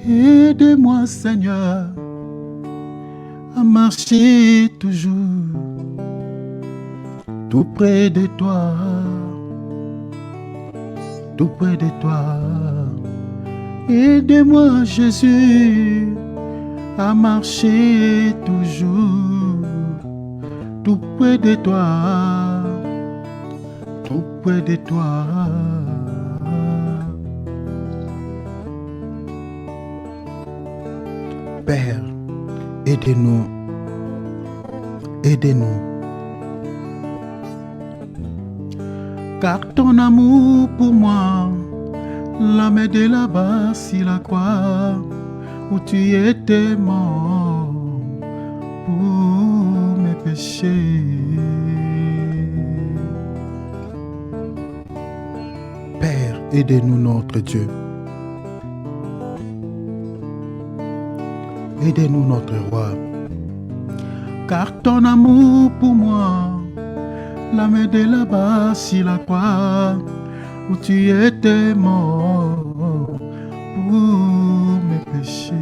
Aide-moi, Seigneur, à marcher toujours tout près de toi, tout près de toi. Aide-moi, Jésus, à marcher toujours tout près de toi, tout près de toi. Père, aidez-nous, aidez-nous. Car ton amour pour moi l'a m'aidé là-bas sur la croix où tu étais mort pour mes péchés. Père, aidez-nous notre Dieu. Aidez-nous notre roi. Car ton amour pour moi l'a m'aidé là-bas sur la croix où tu étais mort pour mes péchés.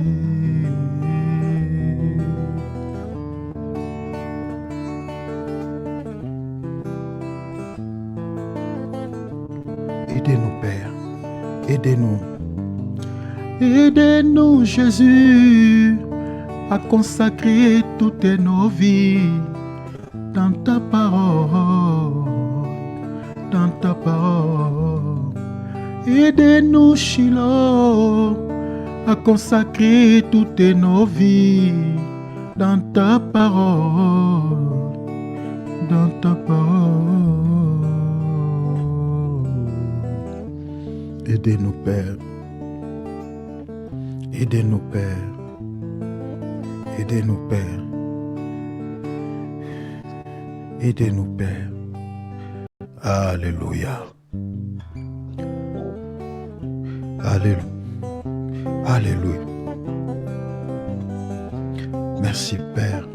Aidez-nous, Père. Aidez-nous. Aidez-nous, Jésus, à consacrer toutes nos vies dans ta parole, dans ta parole. Aidez-nous, Shiloh, à consacrer toutes nos vies dans ta parole, dans ta parole. Aidez-nous, Père. Aidez-nous, Père. Aidez-nous, Père. Aidez-nous, Père. Alléluia. Alléluia. Alléluia. Merci, Père.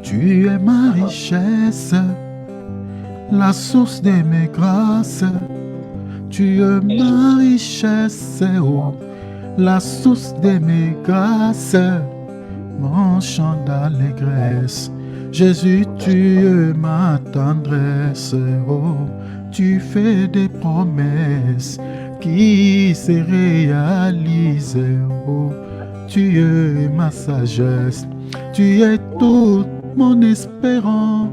Tu es ma richesse, la source de mes grâces. Tu es ma richesse, oh, la source de mes grâces. Mon chant d'allégresse. Jésus, tu es ma tendresse, oh, tu fais des promesses qui se réalisent, oh, tu es ma sagesse, tu es toute mon espérance.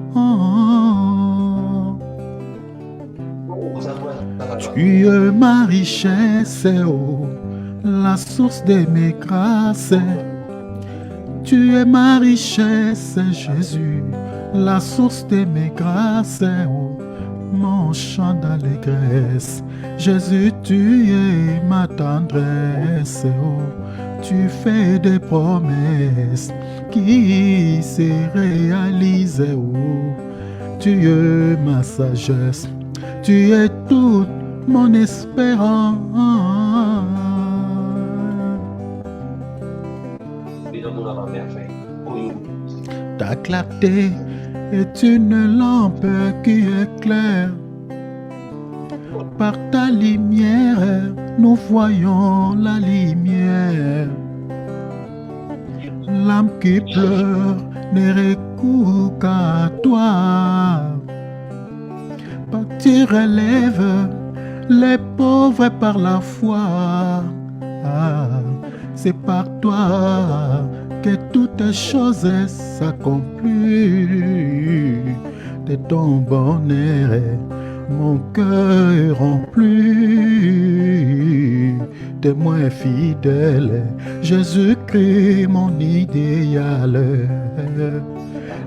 Tu es ma richesse, oh, la source de mes grâces. Tu es ma richesse, Jésus, la source de mes grâces, oh, mon chant d'allégresse. Jésus, tu es ma tendresse, oh, tu fais des promesses qui se réalisent, oh, tu es ma sagesse, tu es toute mon espérance. Ta clarté est une lampe qui éclaire. Par ta lumière, nous voyons la lumière. L'âme qui pleure ne recourt qu'à toi. Tu relèves les pauvres par la foi. Ah, c'est par toi que toutes choses s'accomplissent. De ton bonheur, mon cœur rempli. Témoin fidèle, Jésus-Christ, mon idéal.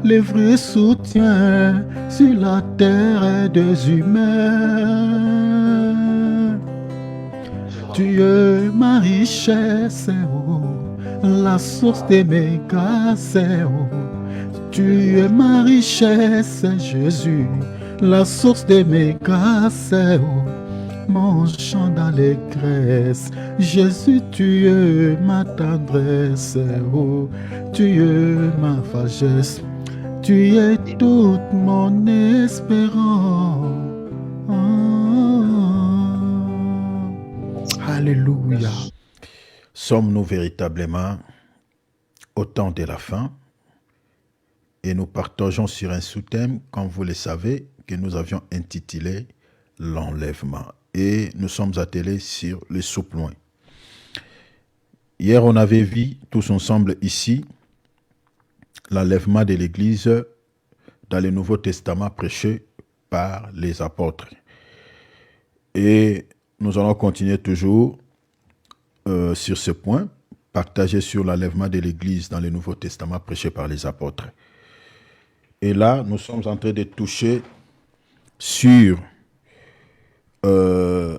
Le vrai soutien sur la terre des humains. Tu es ma richesse, oh, la source de mes grâces, oh. Tu es ma richesse, Jésus, la source de mes grâces, oh, mon chant d'allégresse. Jésus, tu es ma tendresse, oh, tu es ma sagesse, tu es toute mon espérance. Alléluia. Sommes-nous véritablement au temps de la fin? Et nous partageons sur un sous-thème, comme vous le savez, que nous avions intitulé l'enlèvement. Et nous sommes attelés sur les sous-points. Hier, on avait vu tous ensemble ici l'enlèvement de l'Église dans le Nouveau Testament prêché par les apôtres. Et nous allons continuer toujours sur ce point, partager sur l'enlèvement de l'Église dans le Nouveau Testament prêché par les apôtres. Et là, nous sommes en train de toucher sur un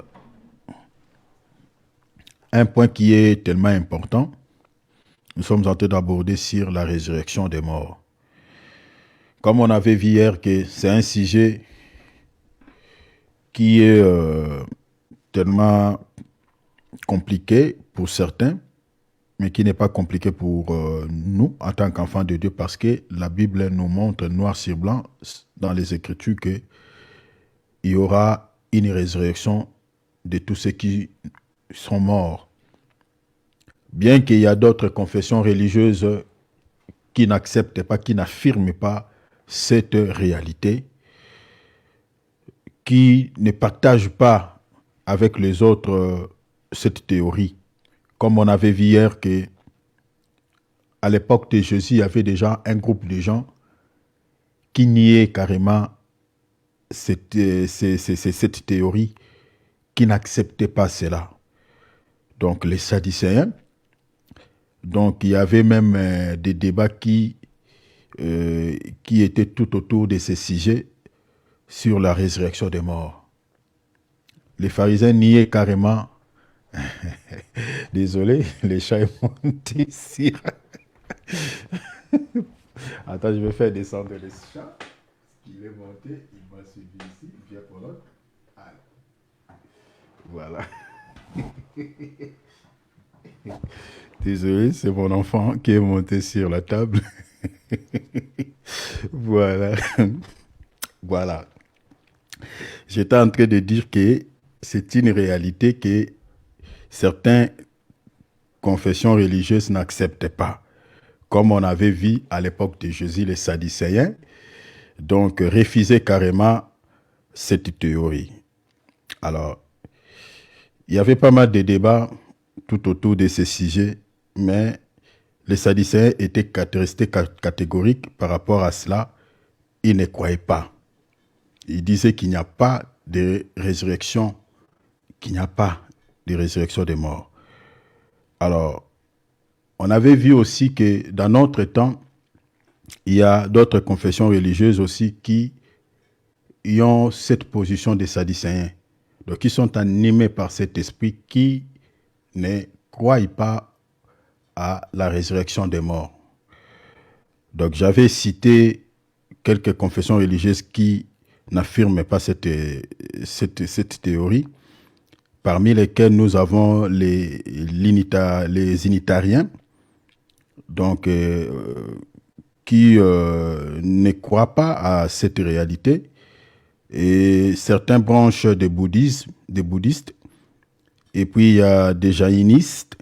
point qui est tellement important. Nous sommes en train d'aborder sur la résurrection des morts. Comme on avait vu hier que c'est un sujet qui est tellement compliqué pour certains, mais qui n'est pas compliqué pour nous en tant qu'enfants de Dieu, parce que la Bible nous montre noir sur blanc dans les Écritures qu'il y aura une résurrection de tous ceux qui sont morts. Bien qu'il y a d'autres confessions religieuses qui n'acceptent pas, qui n'affirment pas cette réalité, qui ne partagent pas avec les autres cette théorie. Comme on avait vu hier qu'à l'époque de Jésus, il y avait déjà un groupe de gens qui niaient carrément cette théorie, qui n'acceptaient pas cela. Donc les Sadducéens, donc il y avait même des débats qui étaient tout autour de ces sujets sur la résurrection des morts. Les pharisiens niaient carrément. Désolé, les chats est monté ici. Attends, je vais faire descendre les chats. Il est monté, il m'a suivi ici, il vient pour l'autre. Voilà. Désolé, c'est mon enfant qui est monté sur la table. Voilà. Voilà. J'étais en train de dire que c'est une réalité que certaines confessions religieuses n'acceptaient pas. Comme on avait vu à l'époque de Jésus, les Sadducéens, donc refusaient carrément cette théorie. Alors, il y avait pas mal de débats tout autour de ces sujets, mais les Sadducéens étaient restés catégoriques par rapport à cela. Ils ne croyaient pas. Ils disaient qu'il n'y a pas de résurrection, qu'il n'y a pas de résurrection des morts. Alors, on avait vu aussi que dans notre temps, il y a d'autres confessions religieuses aussi qui ont cette position des Sadducéens. Donc, ils sont animés par cet esprit qui ne croient pas à la résurrection des morts. Donc, j'avais cité quelques confessions religieuses qui n'affirment pas cette théorie, parmi lesquelles nous avons les unitariens, donc qui ne croient pas à cette réalité, et certaines branches des bouddhistes, et puis il y a des jaïnistes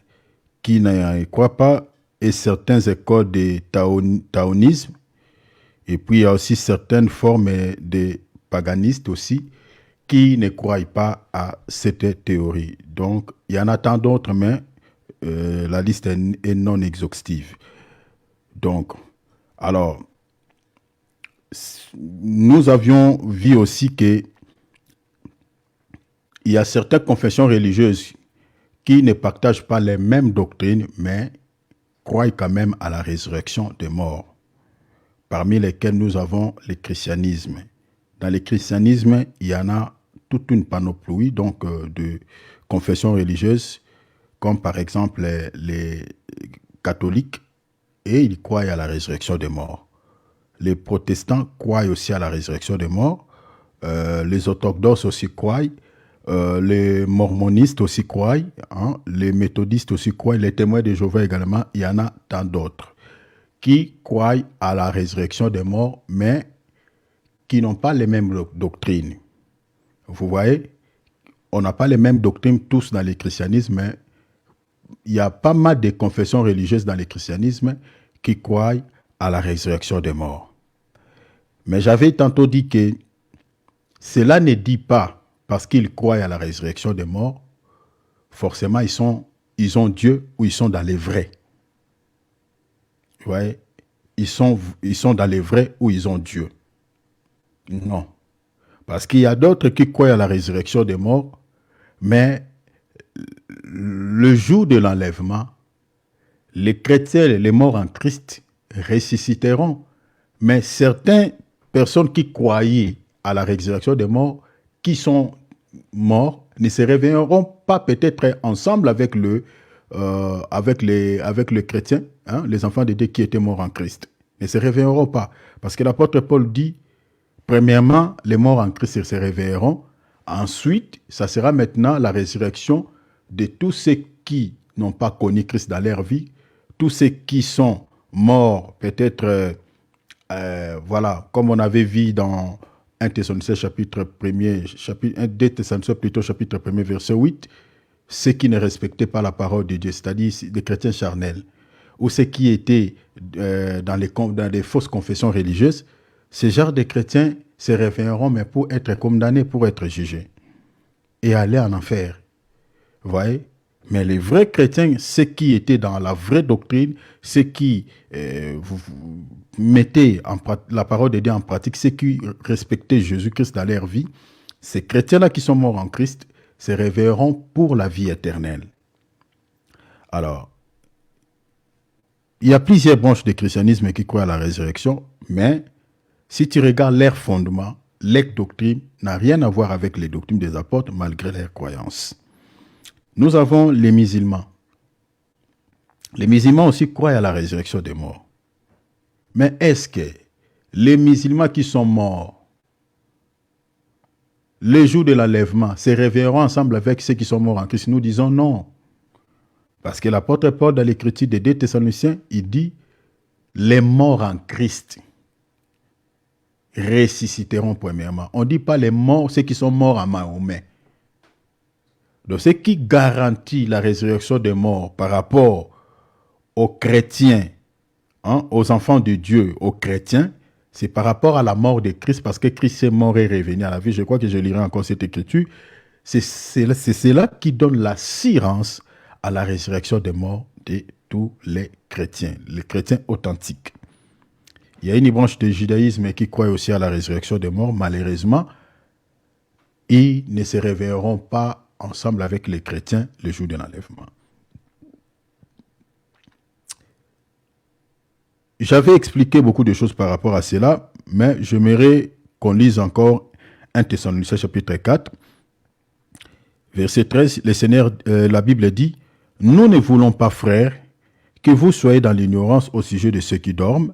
qui ne croient pas, et certaines écoles de taoïsme, et puis il y a aussi certaines formes de paganistes aussi qui ne croient pas à cette théorie. Donc il y en a tant d'autres, mais la liste est non exhaustive. Donc, alors, nous avions vu aussi que il y a certaines confessions religieuses qui ne partagent pas les mêmes doctrines, mais croient quand même à la résurrection des morts, parmi lesquelles nous avons le christianisme. Dans le christianisme, il y en a toute une panoplie donc, de confessions religieuses, comme par exemple les catholiques, et ils croient à la résurrection des morts. Les protestants croient aussi à la résurrection des morts. Les orthodoxes aussi croient. Les mormonistes aussi croient. Les méthodistes aussi croient. Les témoins de Jéhovah également. Il y en a tant d'autres qui croient à la résurrection des morts, mais qui n'ont pas les mêmes doctrines. Vous voyez, on n'a pas les mêmes doctrines tous dans le christianisme, mais il y a pas mal de confessions religieuses dans le christianisme qui croient à la résurrection des morts. Mais j'avais tantôt dit que cela ne dit pas, parce qu'ils croient à la résurrection des morts, forcément ils ont Dieu ou ils sont dans les vrais. Vous voyez, ils sont dans les vrais ou ils ont Dieu. Non. Parce qu'il y a d'autres qui croient à la résurrection des morts, mais le jour de l'enlèvement, les chrétiens, les morts en Christ, ressusciteront. Mais certaines personnes qui croyaient à la résurrection des morts, qui sont morts, ne se réveilleront pas peut-être ensemble avec le chrétien, hein, les enfants de Dieu qui étaient morts en Christ. Ne se réveilleront pas. Parce que l'apôtre Paul dit, premièrement, les morts en Christ se réveilleront. Ensuite, ça sera maintenant la résurrection de tous ceux qui n'ont pas connu Christ dans leur vie, tous ceux qui sont morts, peut-être, voilà, comme on avait vu dans 1 Thessaloniciens chapitre 1, 2 Thessaloniciens plutôt chapitre 1 verset 8, ceux qui ne respectaient pas la parole de Dieu, c'est-à-dire des chrétiens charnels, ou ceux qui étaient dans les fausses confessions religieuses, ces genres de chrétiens se réveilleront, mais pour être condamnés, pour être jugés, et aller en enfer. Vous voyez? Mais les vrais chrétiens, ceux qui étaient dans la vraie doctrine, ceux qui mettaient la parole de Dieu en pratique, ceux qui respectaient Jésus-Christ dans leur vie, ces chrétiens-là qui sont morts en Christ se réveilleront pour la vie éternelle. Alors, il y a plusieurs branches du christianisme qui croient à la résurrection, mais si tu regardes leurs fondements, leur doctrine n'a rien à voir avec les doctrines des apôtres malgré leurs croyances. Nous avons les musulmans. Les musulmans aussi croient à la résurrection des morts. Mais est-ce que les musulmans qui sont morts, le jour de l'enlèvement, se réveilleront ensemble avec ceux qui sont morts en Christ? Nous disons non. Parce que l'apôtre Paul, dans l'écriture des 2 Thessaloniciens, il dit les morts en Christ ressusciteront premièrement. On ne dit pas les morts, ceux qui sont morts en Mahomet. Donc, ce qui garantit la résurrection des morts par rapport aux chrétiens, hein, aux enfants de Dieu, aux chrétiens, c'est par rapport à la mort de Christ, parce que Christ est mort et revenu à la vie. Je crois que je lirai encore cette écriture. C'est cela qui donne l'assurance à la résurrection des morts de tous les chrétiens authentiques. Il y a une branche du judaïsme qui croit aussi à la résurrection des morts. Malheureusement, ils ne se réveilleront pas ensemble avec les chrétiens le jour de l'enlèvement. J'avais expliqué beaucoup de choses par rapport à cela, mais j'aimerais qu'on lise encore 1 Thessaloniciens chapitre 4, verset 13. Le Seigneur, la Bible dit, « Nous ne voulons pas, frères, que vous soyez dans l'ignorance au sujet de ceux qui dorment,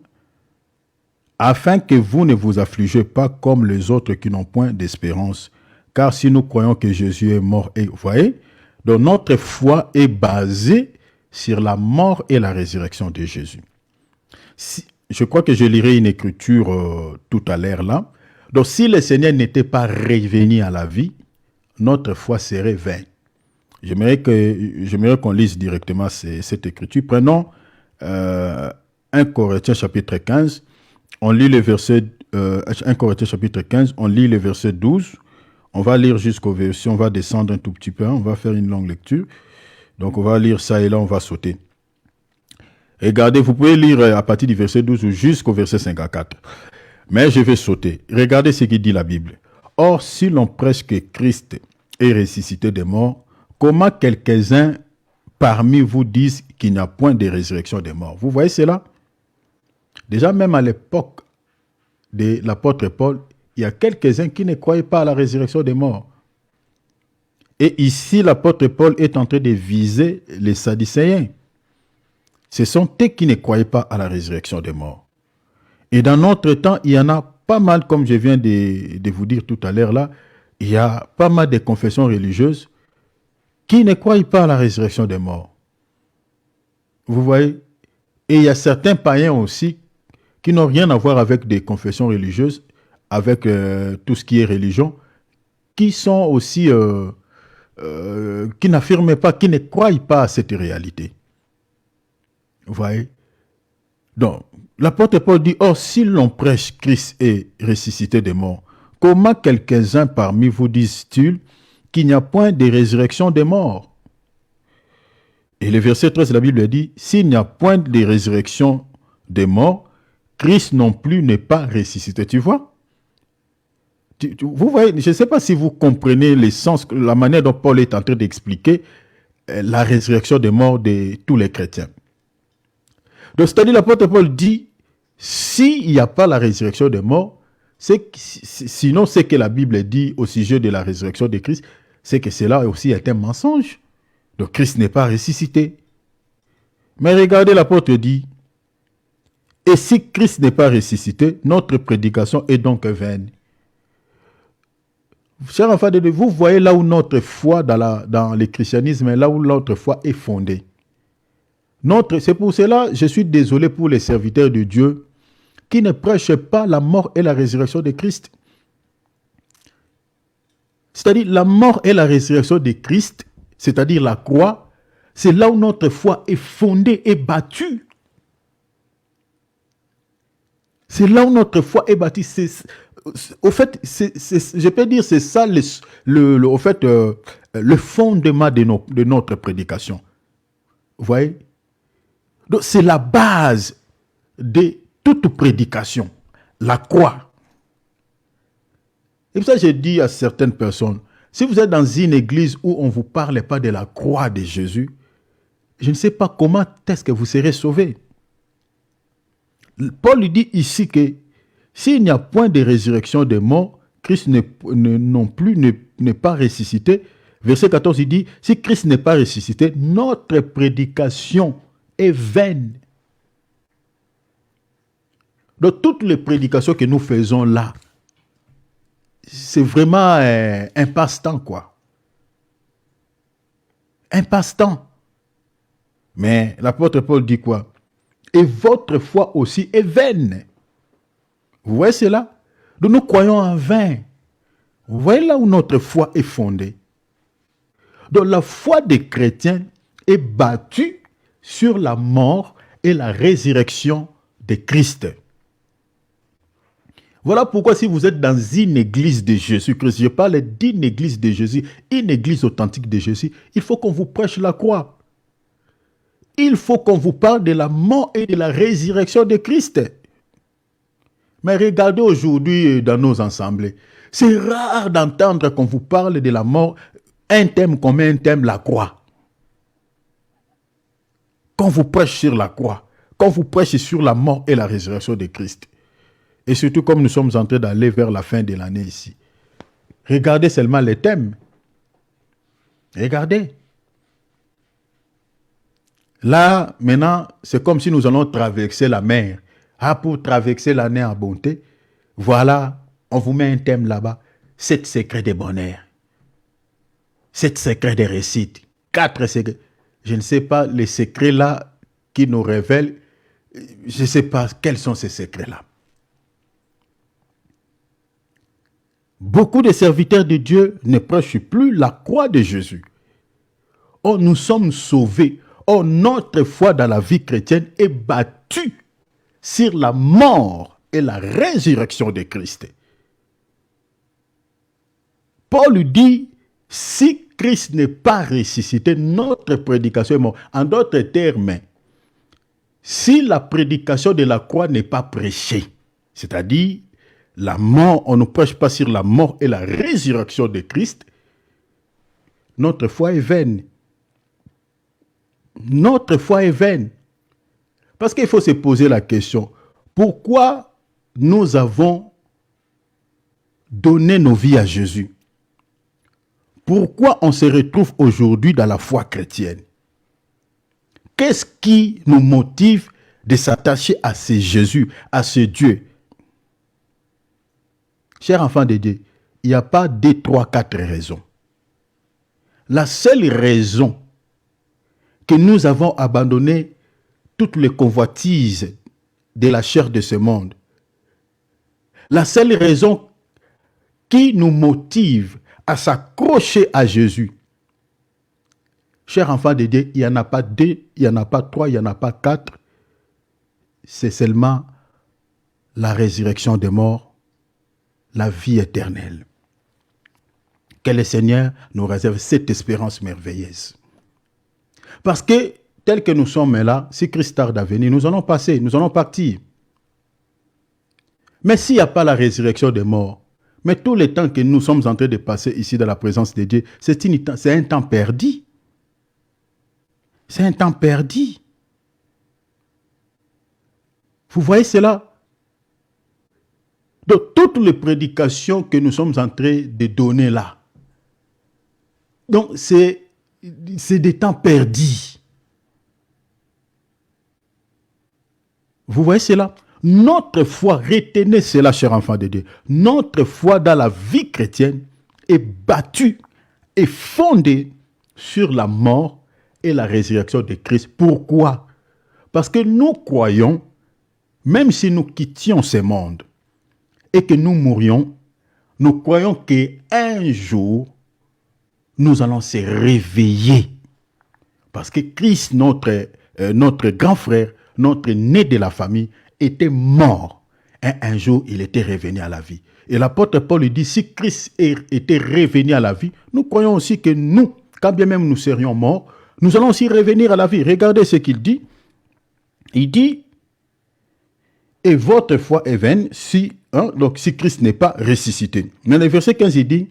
afin que vous ne vous affligez pas comme les autres qui n'ont point d'espérance. Car si nous croyons que Jésus est mort, et vous voyez, donc notre foi est basée sur la mort et la résurrection de Jésus. Je crois que je lirai une écriture tout à l'heure là. Donc si le Seigneur n'était pas revenu à la vie, notre foi serait vaine. J'aimerais qu'on lise directement cette écriture. Prenons 1 Corinthiens chapitre 15. On lit le verset 1 Corinthiens chapitre 15, on lit le verset 12. On va lire jusqu'au verset, on va descendre un tout petit peu, on va faire une longue lecture. Donc on va lire ça et là on va sauter. Regardez, vous pouvez lire à partir du verset 12 jusqu'au verset 54. Mais je vais sauter. Regardez ce qu'il dit la Bible. Or, si l'on prêche que Christ est ressuscité des morts, comment quelques-uns parmi vous disent qu'il n'y a point de résurrection des morts? Vous voyez cela? Déjà, même à l'époque de l'apôtre Paul, il y a quelques-uns qui ne croyaient pas à la résurrection des morts. Et ici, l'apôtre Paul est en train de viser les Sadducéens. Ce sont eux qui ne croyaient pas à la résurrection des morts. Et dans notre temps, il y en a pas mal, comme je viens de vous dire tout à l'heure là, il y a pas mal de confessions religieuses qui ne croient pas à la résurrection des morts. Vous voyez? Et il y a certains païens aussi qui n'ont rien à voir avec des confessions religieuses, avec tout ce qui est religion, qui sont aussi qui n'affirment pas, qui ne croient pas à cette réalité. Vous voyez? Donc, l'apôtre Paul dit, or, si l'on prêche Christ est ressuscité des morts, comment quelques-uns parmi vous disent-ils qu'il n'y a point de résurrection des morts? Et le verset 13 de la Bible dit, s'il n'y a point de résurrection des morts, Christ non plus n'est pas ressuscité. Tu vois? Vous voyez, je ne sais pas si vous comprenez le sens, la manière dont Paul est en train d'expliquer la résurrection des morts de tous les chrétiens. Donc, c'est-à-dire, l'apôtre Paul dit, s'il n'y a pas la résurrection des morts, sinon, ce que la Bible dit au sujet de la résurrection de Christ, c'est que cela aussi est un mensonge. Donc, Christ n'est pas ressuscité. Mais regardez, l'apôtre dit, et si Christ n'est pas ressuscité, notre prédication est donc vaine. Chers enfants de Dieu, vous voyez là où notre foi dans le christianisme, là où notre foi est fondée. C'est pour cela, je suis désolé pour les serviteurs de Dieu qui ne prêchent pas la mort et la résurrection de Christ. C'est-à-dire la mort et la résurrection de Christ, c'est-à-dire la croix, c'est là où notre foi est fondée et battue. C'est là où notre foi est bâtie. Au fait, je peux dire c'est ça le fondement de notre prédication. Vous voyez? Donc c'est la base de toute prédication, la croix. Et pour ça, j'ai dit à certaines personnes, si vous êtes dans une église où on ne vous parle pas de la croix de Jésus, je ne sais pas comment est-ce que vous serez sauvés. Paul dit ici que s'il n'y a point de résurrection des morts, Christ non plus n'est pas ressuscité. Verset 14, il dit, si Christ n'est pas ressuscité, notre prédication est vaine. Donc toutes les prédications que nous faisons là, c'est vraiment un passe-temps, quoi. Un passe-temps. Mais l'apôtre Paul dit quoi? Et votre foi aussi est vaine. Vous voyez cela? Donc nous croyons en vain. Vous voyez là où notre foi est fondée. Donc la foi des chrétiens est battue sur la mort et la résurrection de Christ. Voilà pourquoi si vous êtes dans une église de Jésus-Christ, je parle d'une église de Jésus, une église authentique de Jésus, il faut qu'on vous prêche la croix. Il faut qu'on vous parle de la mort et de la résurrection de Christ. Mais regardez aujourd'hui dans nos assemblées, c'est rare d'entendre qu'on vous parle de la mort, un thème comme un thème, la croix. Qu'on vous prêche sur la croix, qu'on vous prêche sur la mort et la résurrection de Christ. Et surtout comme nous sommes en train d'aller vers la fin de l'année ici. Regardez seulement les thèmes. Regardez. Là, maintenant, c'est comme si nous allons traverser la mer. Ah, pour traverser l'année en bonté, voilà, on vous met un thème là-bas. 7 secrets de bonheur. 7 secrets de réussite. 4 secrets. Je ne sais pas les secrets là qui nous révèlent. Je ne sais pas quels sont ces secrets-là. Beaucoup de serviteurs de Dieu ne prêchent plus la croix de Jésus. Oh, nous sommes sauvés. Oh, notre foi dans la vie chrétienne est battue sur la mort et la résurrection de Christ. Paul dit, si Christ n'est pas ressuscité, notre prédication est morte. En d'autres termes, si la prédication de la croix n'est pas prêchée, c'est-à-dire la mort, on ne prêche pas sur la mort et la résurrection de Christ, notre foi est vaine. Notre foi est vaine. Parce qu'il faut se poser la question, pourquoi nous avons donné nos vies à Jésus? Pourquoi on se retrouve aujourd'hui dans la foi chrétienne? Qu'est-ce qui nous motive de s'attacher à ce Jésus, à ce Dieu? Chers enfants de Dieu, il n'y a pas 2, 3, 4 raisons. La seule raison que nous avons abandonné toutes les convoitises de la chair de ce monde, la seule raison qui nous motive à s'accrocher à Jésus, Chers enfants de Dieu, il n'y en a pas 2, il n'y en a pas 3, il n'y en a pas 4. C'est seulement la résurrection des morts, la vie éternelle. Que le Seigneur nous réserve cette espérance merveilleuse. Parce que, tel que nous sommes là, si Christ tarde à venir, nous allons passer, nous allons partir. Mais s'il n'y a pas la résurrection des morts, mais tout le temps que nous sommes en train de passer ici dans la présence de Dieu, c'est un temps perdu. C'est un temps perdu. Vous voyez cela? Donc, toutes les prédications que nous sommes en train de donner là, donc c'est des temps perdus. Vous voyez cela? Notre foi, retenez cela, chers enfants de Dieu, notre foi dans la vie chrétienne est battue et fondée sur la mort et la résurrection de Christ. Pourquoi? Parce que nous croyons, même si nous quittions ce monde et que nous mourions, nous croyons qu'un jour, nous allons se réveiller. Parce que Christ, notre grand frère, notre né de la famille, était mort. Et un jour, il était revenu à la vie. Et l'apôtre Paul lui dit, si Christ était revenu à la vie, nous croyons aussi que nous, quand bien même nous serions morts, nous allons aussi revenir à la vie. Regardez ce qu'il dit. Il dit, et votre foi est vaine si Christ n'est pas ressuscité. Mais le verset 15, il dit,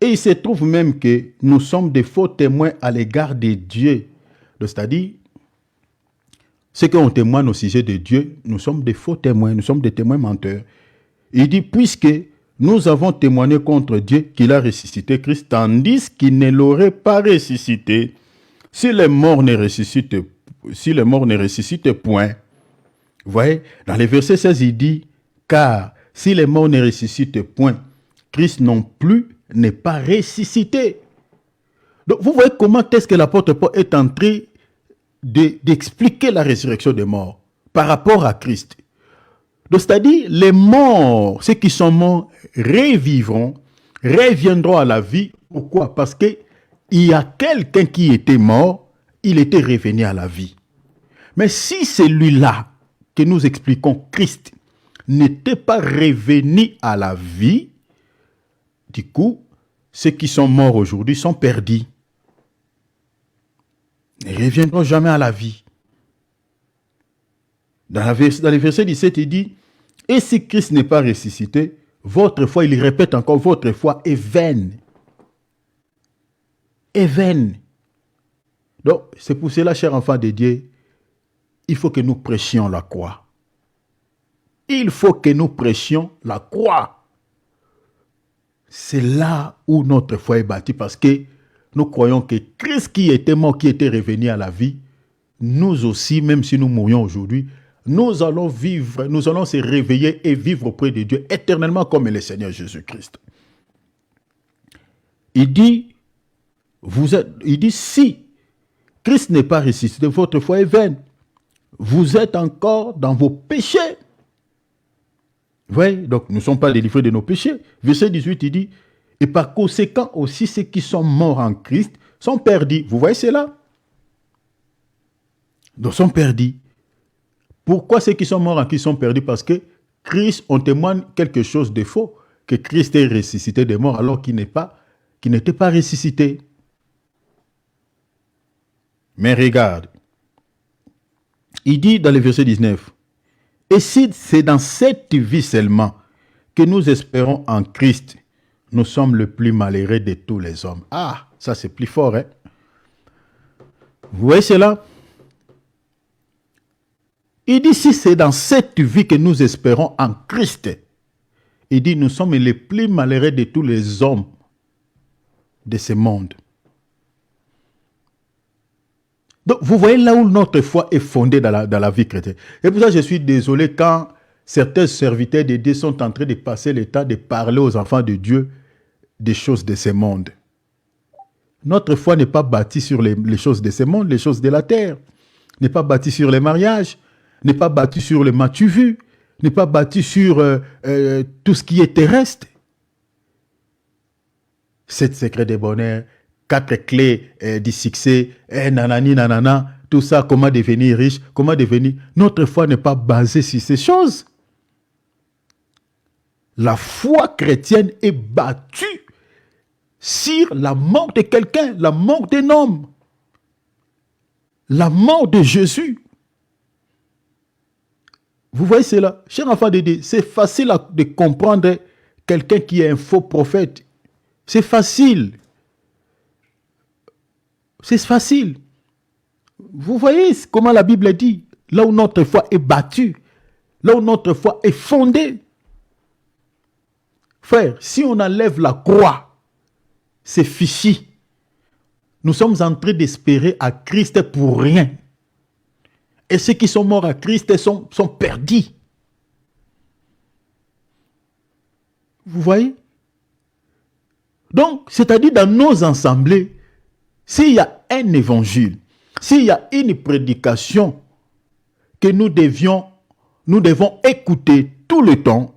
et il se trouve même que nous sommes des faux témoins à l'égard de Dieu. C'est-à-dire, ceux qui ont témoigné au sujet de Dieu, nous sommes des faux témoins, nous sommes des témoins menteurs. Il dit, puisque nous avons témoigné contre Dieu qu'il a ressuscité Christ, tandis qu'il ne l'aurait pas ressuscité, si les morts ne ressuscitent point. Vous voyez, dans le verset 16, il dit, car si les morts ne ressuscitent point, Christ non plus n'est pas ressuscité. Donc, vous voyez comment est-ce que l'apôtre Paul est en train d'expliquer la résurrection des morts par rapport à Christ. Donc, c'est-à-dire, les morts, ceux qui sont morts, revivront, reviendront à la vie. Pourquoi? Parce qu'il y a quelqu'un qui était mort, il était revenu à la vie. Mais si celui-là que nous expliquons, Christ, n'était pas revenu à la vie, du coup, ceux qui sont morts aujourd'hui sont perdus. Ils ne reviendront jamais à la vie. Dans le verset 17, il dit, et si Christ n'est pas ressuscité, votre foi, il répète encore, votre foi est vaine. Est vaine. Donc, c'est pour cela, chers enfants de Dieu, il faut que nous prêchions la croix. Il faut que nous prêchions la croix. C'est là où notre foi est bâtie parce que nous croyons que Christ qui était mort, qui était revenu à la vie, nous aussi, même si nous mourions aujourd'hui, nous allons vivre, nous allons se réveiller et vivre auprès de Dieu éternellement comme le Seigneur Jésus-Christ. Il dit, si Christ n'est pas ressuscité, votre foi est vaine. Vous êtes encore dans vos péchés. Vous voyez, donc nous ne sommes pas délivrés de nos péchés. Verset 18, il dit, et par conséquent aussi ceux qui sont morts en Christ sont perdus. Vous voyez cela? Donc sont perdus. Pourquoi ceux qui sont morts en Christ sont perdus? Parce que Christ, on témoigne quelque chose de faux, que Christ est ressuscité des morts alors qu'il n'était pas ressuscité. Mais regarde, il dit dans le verset 19, et si c'est dans cette vie seulement que nous espérons en Christ, nous sommes le plus malheureux de tous les hommes. Ah, ça c'est plus fort, hein? Vous voyez cela? Il dit, si c'est dans cette vie que nous espérons en Christ, il dit, nous sommes les plus malheureux de tous les hommes de ce monde. Donc, vous voyez là où notre foi est fondée dans la vie chrétienne. Et pour ça, je suis désolé quand certains serviteurs de Dieu sont en train de passer le temps de parler aux enfants de Dieu des choses de ce monde. Notre foi n'est pas bâtie sur les choses de ce monde, les choses de la terre. N'est pas bâtie sur les mariages, n'est pas bâtie sur le m'as-tu vu, n'est pas bâtie sur tout ce qui est terrestre. Sept secrets de bonheur, 4 clés du succès, nanani, nanana, tout ça, comment devenir riche, comment devenir... Notre foi n'est pas basée sur ces choses. La foi chrétienne est battue sur la mort de quelqu'un, la mort d'un homme, la mort de Jésus. Vous voyez cela, cher enfant de Dieu, c'est facile de comprendre quelqu'un qui est un faux prophète. C'est facile. C'est facile. Vous voyez comment la Bible dit, là où notre foi est battue, là où notre foi est fondée. Frère, si on enlève la croix, c'est fichu. Nous sommes en train d'espérer à Christ pour rien. Et ceux qui sont morts à Christ sont perdus. Vous voyez? Donc, c'est-à-dire dans nos assemblées, s'il y a un évangile, s'il y a une prédication que nous devons écouter tout le temps,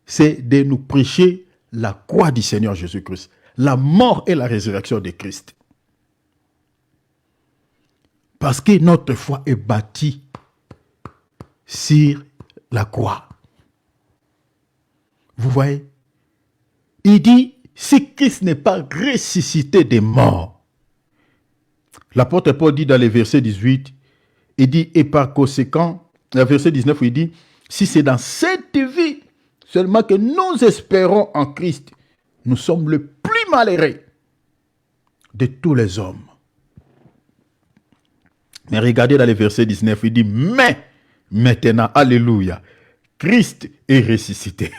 c'est de nous prêcher la croix du Seigneur Jésus-Christ, la mort et la résurrection de Christ. Parce que notre foi est bâtie sur la croix. Vous voyez? Il dit, si Christ n'est pas ressuscité des morts, l'apôtre Paul dit dans le verset 18, il dit, et par conséquent, le verset 19, il dit, si c'est dans cette vie seulement que nous espérons en Christ, nous sommes le plus malheureux de tous les hommes. Mais regardez dans le verset 19, il dit, mais maintenant, alléluia, Christ est ressuscité.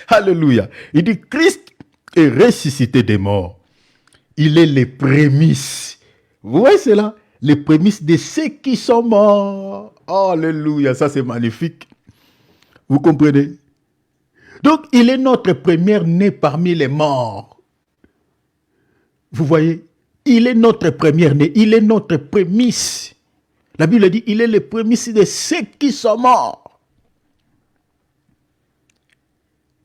Alléluia. Il dit, Christ est ressuscité des morts. Il est les prémices. Vous voyez cela? Les prémices de ceux qui sont morts. Alléluia, ça c'est magnifique. Vous comprenez? Donc, il est notre premier-né parmi les morts. Vous voyez? Il est notre premier-né, il est notre prémisse. La Bible dit, il est le prémisse de ceux qui sont morts.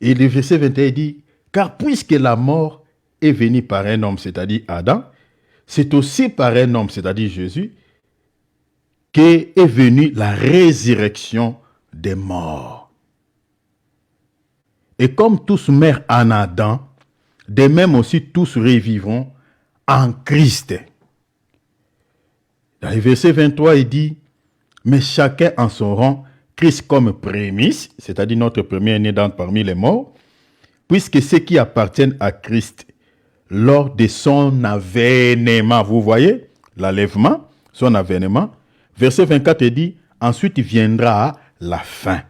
Et le verset 21 dit, car puisque la mort est venue par un homme, c'est-à-dire Adam, c'est aussi par un homme, c'est-à-dire Jésus, qu'est venue la résurrection des morts. Et comme tous meurent en Adam, de même aussi tous revivront en Christ. Dans le verset 23, il dit, mais chacun en son rang, Christ comme prémisse, c'est-à-dire notre premier-né parmi les morts, puisque ceux qui appartiennent à Christ, lors de son avènement, vous voyez, l'enlèvement, son avènement, verset 24, il dit, ensuite viendra la fin,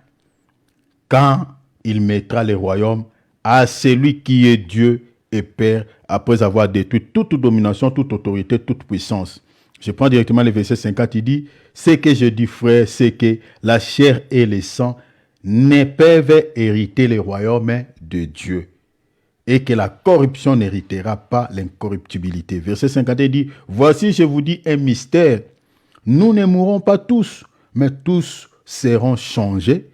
quand il mettra le royaume à celui qui est Dieu et Père, après avoir détruit toute domination, toute autorité, toute puissance. Je prends directement le verset 50, il dit, ce que je dis, frère, c'est que la chair et le sang ne peuvent hériter le royaume de Dieu, et que la corruption n'héritera pas l'incorruptibilité. Verset 50, il dit, voici, je vous dis un mystère, nous ne mourrons pas tous, mais tous seront changés,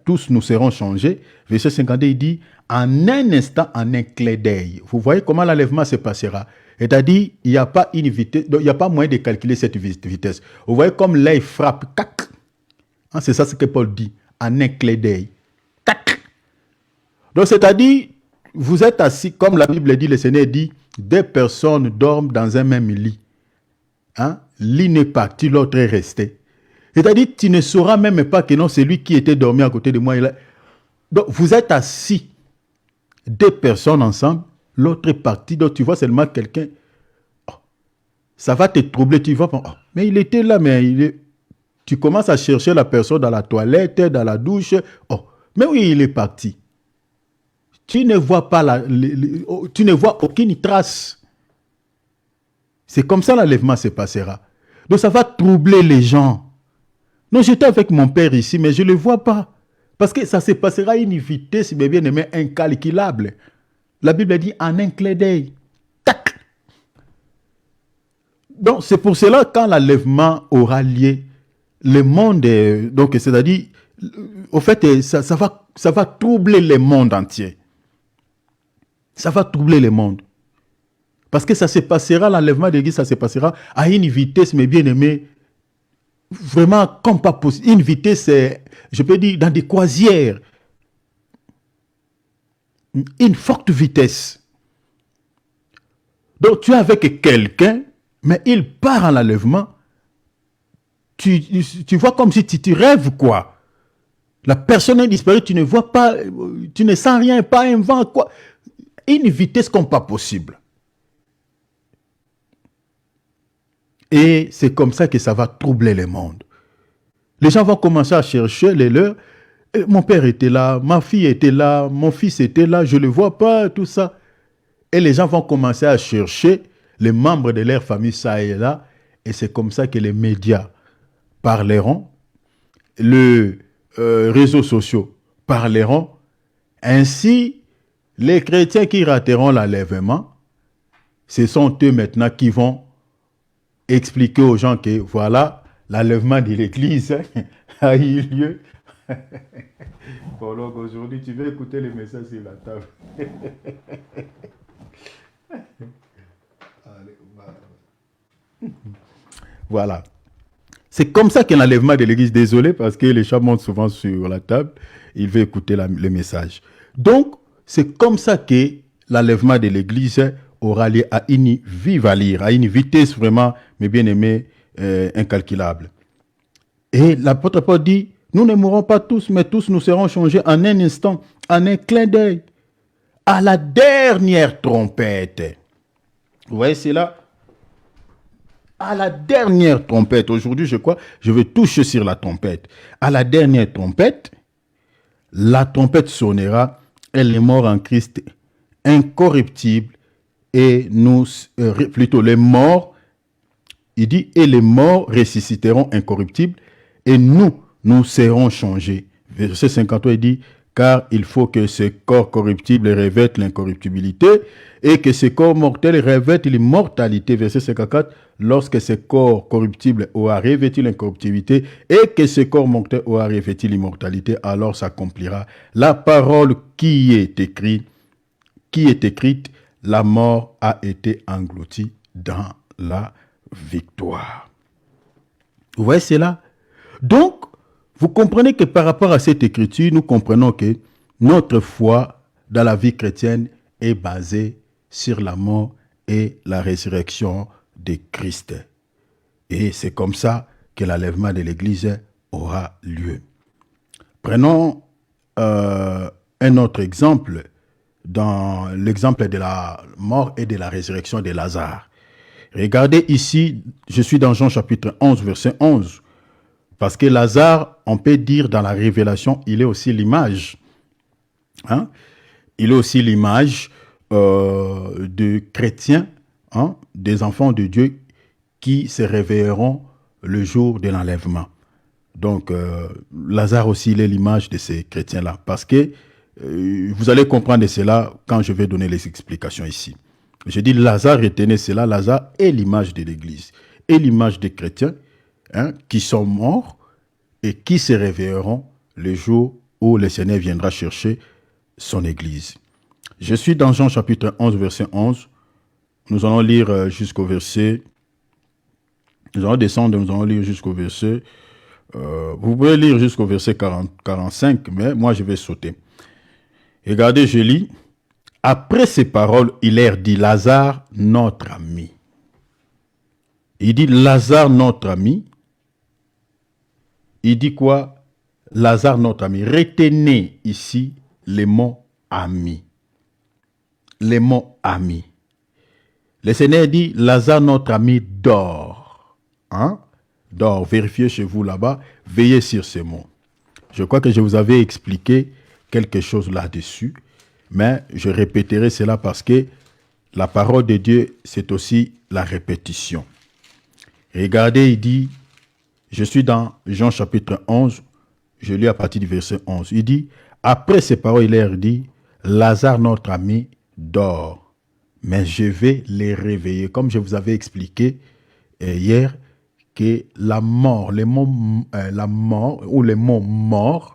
tous nous serons changés. Verset 52, il dit, en un instant, en un clin d'œil. Vous voyez comment l'enlèvement se passera. C'est-à-dire, il n'y a pas une vitesse, il n'y a pas moyen de calculer cette vitesse. Vous voyez comme l'œil frappe, tac. C'est ça ce que Paul dit, en un clin d'œil. Tac. Donc, c'est-à-dire, vous êtes assis, comme la Bible dit, le Seigneur dit, deux personnes dorment dans un même lit. L'une est partie, l'autre est restée. C'est-à-dire, tu ne sauras même pas que non, c'est lui qui était dormi à côté de moi. Donc, vous êtes assis, deux personnes ensemble, l'autre est parti, donc tu vois seulement quelqu'un. Ça va te troubler, tu vois. Mais il était là, mais tu commences à chercher la personne dans la toilette, dans la douche. Mais oui, il est parti. Tu ne vois pas tu ne vois aucune trace. C'est comme ça l'enlèvement se passera. Donc ça va troubler les gens. Non, j'étais avec mon père ici, mais je ne le vois pas. Parce que ça se passera à une vitesse, mais bien aimé, incalculable. La Bible dit en un clin d'œil. Tac! Donc c'est pour cela quand l'enlèvement aura lieu, le monde, donc c'est-à-dire, au fait, ça va troubler le monde entier. Ça va troubler le monde. Parce que ça se passera, l'enlèvement de l'Église, ça se passera à une vitesse, mes bien-aimés, vraiment comme pas possible. Une vitesse, je peux dire, dans des croisières. Une forte vitesse. Donc tu es avec quelqu'un, mais il part en l'enlèvement. Tu vois comme si tu rêves, quoi. La personne est disparue, tu ne vois pas, tu ne sens rien, pas un vent, quoi. Une vitesse comme pas possible. Et c'est comme ça que ça va troubler le monde. Les gens vont commencer à chercher les leurs. Mon père était là, ma fille était là, mon fils était là, je ne le vois pas, tout ça. Et les gens vont commencer à chercher les membres de leur famille, ça et là. Et c'est comme ça que les médias parleront, les réseaux sociaux parleront. Ainsi, les chrétiens qui rateront l'enlèvement, ce sont eux maintenant qui vont expliquer aux gens que voilà, l'enlèvement de l'Église a eu lieu. Bon, donc aujourd'hui, tu veux écouter les messages sur la table. Voilà. C'est comme ça que l'enlèvement de l'Église, désolé, parce que les chats montent souvent sur la table, il veut écouter le message. Donc, c'est comme ça que l'enlèvement de l'Église aura lieu à une vive allure, à une vitesse vraiment, mes bien-aimés, incalculable. Et l'apôtre Paul dit, nous ne mourrons pas tous, mais tous nous serons changés en un instant, en un clin d'œil, à la dernière trompette. Vous voyez, c'est là. À la dernière trompette. Aujourd'hui, je crois, je vais toucher sur la trompette. À la dernière trompette, la trompette sonnera et les morts en Christ incorruptibles et nous, plutôt les morts, il dit, et les morts ressusciteront incorruptibles et nous serons changés. Verset 53, il dit, car il faut que ce corps corruptible revête l'incorruptibilité et que ce corps mortel revête l'immortalité. Verset 54, lorsque ce corps corruptible aura revêtu l'incorruptibilité et que ce corps mortel aura revêtu l'immortalité, alors s'accomplira la parole qui est écrite, la mort a été engloutie dans la victoire. Vous voyez cela? Donc, vous comprenez que par rapport à cette écriture, nous comprenons que notre foi dans la vie chrétienne est basée sur la mort et la résurrection de Christ. Et c'est comme ça que l'enlèvement de l'Église aura lieu. Prenons un autre exemple dans l'exemple de la mort et de la résurrection de Lazare. Regardez ici, je suis dans Jean chapitre 11, verset 11. Parce que Lazare, on peut dire dans la révélation, il est aussi l'image. Hein? Il est aussi l'image de chrétiens, hein? Des enfants de Dieu qui se réveilleront le jour de l'enlèvement. Donc, Lazare aussi, il est l'image de ces chrétiens-là. Parce que vous allez comprendre cela quand je vais donner les explications ici. Je dis Lazare, retenez cela, Lazare est l'image de l'Église, est l'image des chrétiens, hein, qui sont morts et qui se réveilleront le jour où le Seigneur viendra chercher son Église. Je suis dans Jean chapitre 11, verset 11. Nous allons lire jusqu'au verset... Nous allons descendre, nous allons lire jusqu'au verset... vous pouvez lire jusqu'au verset 45, mais moi je vais sauter. Regardez, je lis. Après ces paroles, il leur dit, Lazare, notre ami. Il dit, Lazare, notre ami. Il dit quoi? Lazare, notre ami. Retenez ici les mots ami. Les mots ami. Le Seigneur dit, Lazare, notre ami, dort. Hein? Dort. Vérifiez chez vous là-bas. Veillez sur ces mots. Je crois que je vous avais expliqué quelque chose là-dessus. Mais je répéterai cela parce que la parole de Dieu, c'est aussi la répétition. Regardez, il dit, je suis dans Jean chapitre 11, je lis à partir du verset 11. Il dit, après ces paroles, il leur dit, Lazare, notre ami, dort, mais je vais les réveiller. Comme je vous avais expliqué hier, que la mort, la mort ou les mots morts,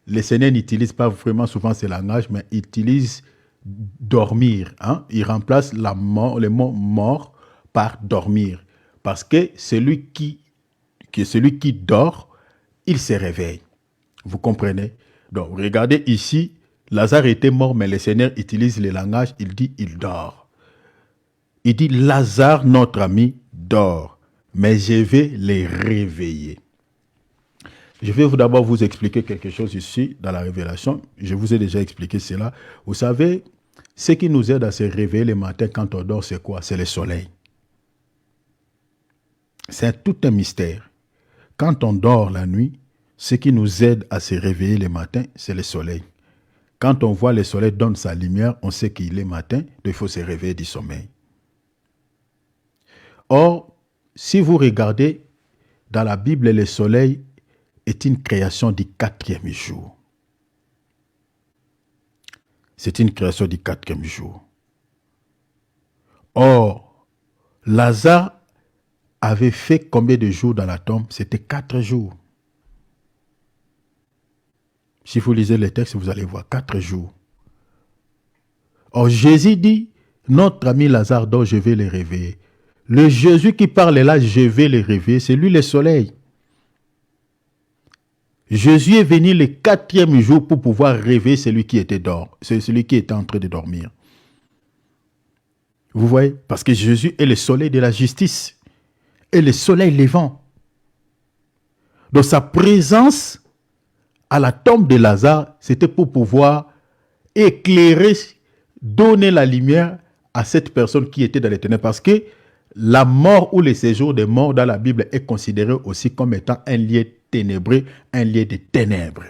le Seigneur n'utilise pas vraiment souvent ce langage, mais il utilise dormir. Hein? Il remplace le mot mort par dormir. Parce que celui qui dort, il se réveille. Vous comprenez? Donc, regardez ici, Lazare était mort, mais le Seigneur utilise le langage, il dit, il dort. Il dit, Lazare, notre ami, dort, mais je vais les réveiller. Je vais d'abord vous expliquer quelque chose ici, dans la Révélation. Je vous ai déjà expliqué cela. Vous savez, ce qui nous aide à se réveiller le matin quand on dort, c'est quoi? C'est le soleil. C'est tout un mystère. Quand on dort la nuit, ce qui nous aide à se réveiller le matin, c'est le soleil. Quand on voit le soleil donne sa lumière, on sait qu'il est matin, donc il faut se réveiller du sommeil. Or, si vous regardez dans la Bible, le soleil est une création du 4e jour. C'est une création du 4e jour. Or, Lazare avait fait combien de jours dans la tombe? C'était 4 jours. Si vous lisez les textes, vous allez voir 4 jours. Or, Jésus dit, notre ami Lazare dort, je vais le réveiller. Le Jésus qui parle là, je vais le réveiller, c'est lui le soleil. Jésus est venu le 4e jour pour pouvoir réveiller celui qui était en train de dormir. Vous voyez? Parce que Jésus est le soleil de la justice. Et le soleil levant. Donc sa présence à la tombe de Lazare, c'était pour pouvoir éclairer, donner la lumière à cette personne qui était dans les ténèbres. Parce que la mort ou le séjour des morts dans la Bible est considéré aussi comme étant un lieu ténébreux, un lieu de ténèbres.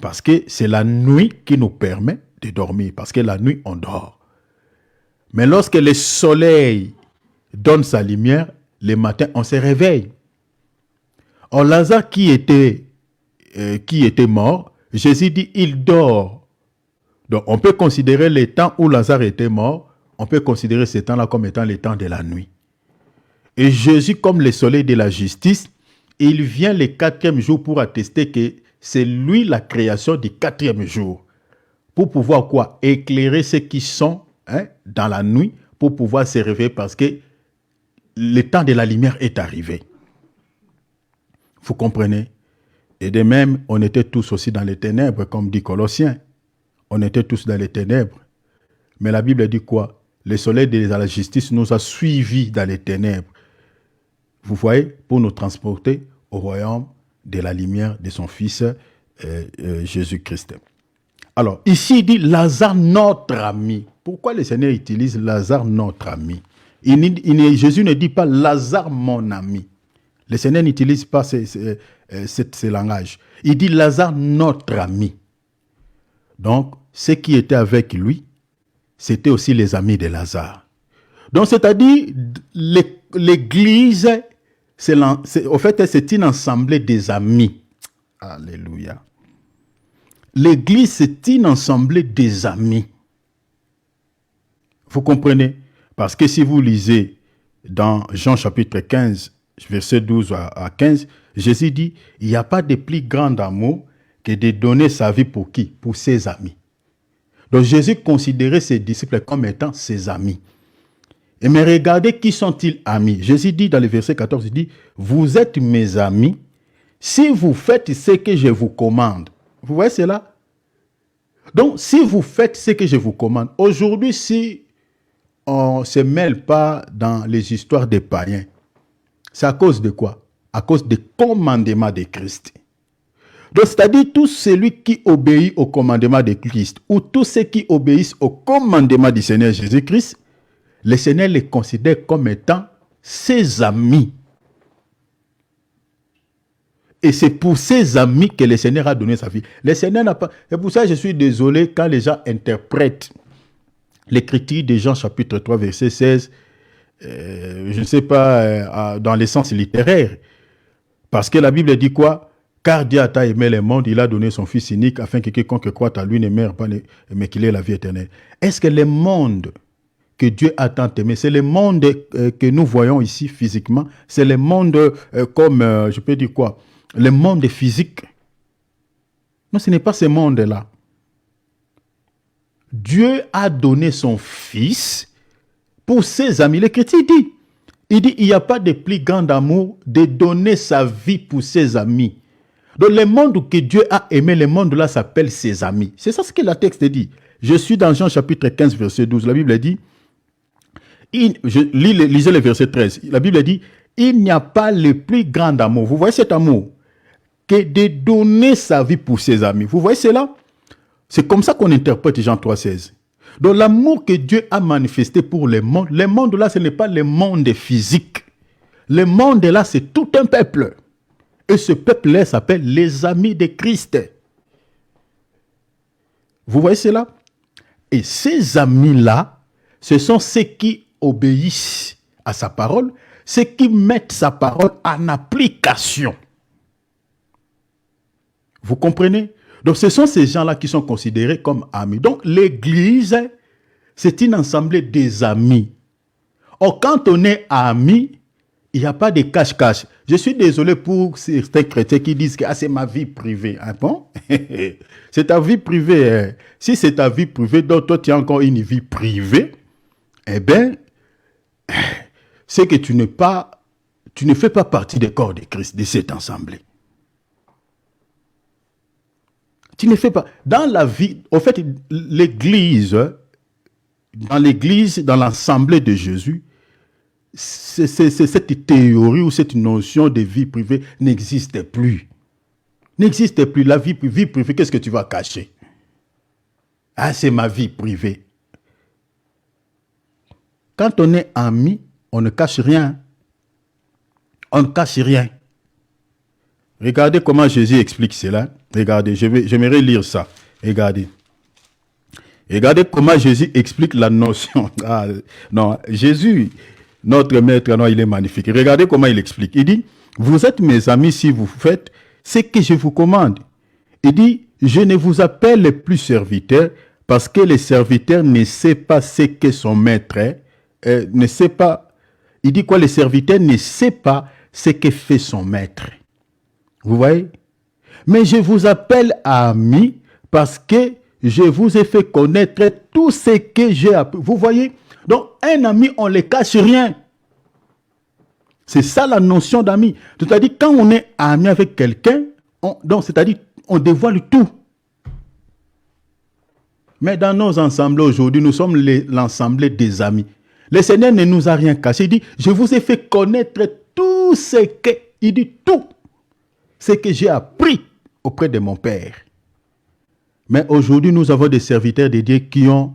Parce que c'est la nuit qui nous permet de dormir. Parce que la nuit, on dort. Mais lorsque le soleil donne sa lumière, le matin, on se réveille. Or, Lazare qui était mort, Jésus dit, il dort. Donc, on peut considérer les temps où Lazare était mort, on peut considérer ces temps-là comme étant les temps de la nuit. Et Jésus, comme le soleil de la justice, il vient le 4e jour pour attester que c'est lui la création du 4e jour. Pour pouvoir quoi? Éclairer ceux qui sont dans la nuit, pour pouvoir se réveiller parce que le temps de la lumière est arrivé. Vous comprenez? Et de même, on était tous aussi dans les ténèbres, comme dit Colossiens. On était tous dans les ténèbres. Mais la Bible dit quoi? Le soleil de la justice nous a suivis dans les ténèbres. Vous voyez? Pour nous transporter au royaume de la lumière de son Fils Jésus-Christ. Alors, ici, il dit Lazare, notre ami. Pourquoi le Seigneur utilise Lazare, notre ami? Jésus ne dit pas Lazare, mon ami. Le Seigneur n'utilise pas ce langage. Il dit Lazare, notre ami. Donc, ceux qui étaient avec lui, c'était aussi les amis de Lazare. Donc, c'est-à-dire, l'Église, au fait, c'est une assemblée des amis. Alléluia. L'Église, c'est une assemblée des amis. Vous comprenez? Parce que si vous lisez dans Jean chapitre 15, verset 12 à 15, Jésus dit, il n'y a pas de plus grand amour que de donner sa vie pour qui? Pour ses amis. Donc Jésus considérait ses disciples comme étant ses amis. Et mais regardez qui sont-ils amis. Jésus dit dans le verset 14, il dit, vous êtes mes amis si vous faites ce que je vous commande. Vous voyez cela? Donc si vous faites ce que je vous commande, aujourd'hui si on ne se mêle pas dans les histoires des païens, c'est à cause de quoi? À cause des commandements de Christ. Donc, c'est-à-dire tout celui qui obéit au commandement de Christ ou tous ceux qui obéissent au commandement du Seigneur Jésus-Christ, le Seigneur les considère comme étant ses amis. Et c'est pour ses amis que le Seigneur a donné sa vie. Le Seigneur n'a pas... Et pour ça, je suis désolé quand les gens interprètent l'écriture de Jean chapitre 3, verset 16, je ne sais pas, dans le sens littéraire. Parce que la Bible dit quoi? Car Dieu a tant aimé le monde, il a donné son Fils unique, afin que quiconque croit à lui ne meure pas, mais qu'il ait la vie éternelle. Est-ce que le monde que Dieu a tant aimé, c'est le monde que nous voyons ici physiquement, c'est le monde comme, je peux dire quoi? Le monde physique. Non, ce n'est pas ce monde-là. Dieu a donné son Fils pour ses amis. Les chrétiens disent, il n'y a pas de plus grand amour de donner sa vie pour ses amis. Donc le monde que Dieu a aimé, le monde là s'appelle ses amis. C'est ça ce que la texte dit. Je suis dans Jean chapitre 15, verset 12. La Bible dit, lisez le verset 13. La Bible dit, il n'y a pas le plus grand amour. Vous voyez cet amour? Que de donner sa vie pour ses amis. Vous voyez cela? C'est comme ça qu'on interprète Jean 3, 16. Donc l'amour que Dieu a manifesté pour le monde là, ce n'est pas le monde physique. Le monde là, c'est tout un peuple. Et ce peuple-là s'appelle les amis de Christ. Vous voyez cela? Et ces amis-là, ce sont ceux qui obéissent à sa parole, ceux qui mettent sa parole en application. Vous comprenez? Donc ce sont ces gens-là qui sont considérés comme amis. Donc l'église, c'est une assemblée des amis. Or, quand on est amis, il n'y a pas de cache-cache. Je suis désolé pour certains chrétiens qui disent que c'est ma vie privée. Ah bon? C'est ta vie privée. Hein? Si c'est ta vie privée, donc toi tu as encore une vie privée, eh bien, c'est que tu ne fais pas partie du corps de Christ, de cette assemblée. Tu ne fais pas. Dans la vie, en fait, l'église, dans l'assemblée de Jésus, cette théorie ou cette notion de vie privée n'existe plus. N'existe plus. La vie privée, qu'est-ce que tu vas cacher? Ah, c'est ma vie privée. Quand on est amis, on ne cache rien. On ne cache rien. Regardez comment Jésus explique cela. Regardez, j'aimerais lire ça. Regardez. Regardez comment Jésus explique la notion. Ah, non, Jésus, notre maître, non, il est magnifique. Regardez comment il explique. Il dit, vous êtes mes amis si vous faites ce que je vous commande. Il dit, je ne vous appelle plus serviteur parce que le serviteur ne sait pas ce que son maître ne sait pas. Il dit quoi? Le serviteur ne sait pas ce que fait son maître. Vous voyez? Mais je vous appelle amis parce que je vous ai fait connaître tout ce que j'ai appris. Vous voyez? Donc, un ami, on ne le cache rien. C'est ça la notion d'ami. C'est-à-dire, quand on est ami avec quelqu'un, c'est-à-dire, on dévoile tout. Mais dans nos ensembles aujourd'hui, nous sommes l'ensemble des amis. Le Seigneur ne nous a rien caché. Il dit, je vous ai fait connaître tout ce que... Il dit tout ce que j'ai appris auprès de mon Père. Mais aujourd'hui, nous avons des serviteurs de Dieu qui ont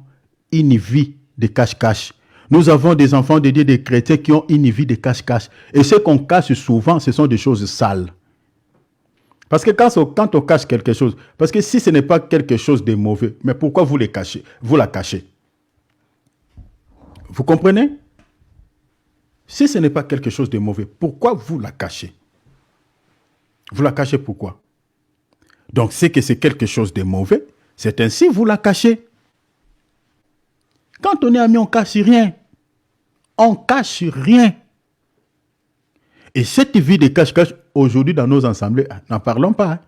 une vie de cache-cache. Nous avons des enfants de Dieu, des chrétiens qui ont une vie de cache-cache. Et ce qu'on cache souvent, ce sont des choses sales. Parce que quand on cache quelque chose, parce que si ce n'est pas quelque chose de mauvais, mais pourquoi vous la cachez? Vous comprenez? Si ce n'est pas quelque chose de mauvais, pourquoi vous la cachez? Vous la cachez pourquoi? Donc, c'est que c'est quelque chose de mauvais, c'est ainsi vous la cachez. Quand on est ami, on ne cache rien. On ne cache rien. Et cette vie de cache-cache, aujourd'hui, dans nos assemblées, n'en parlons pas.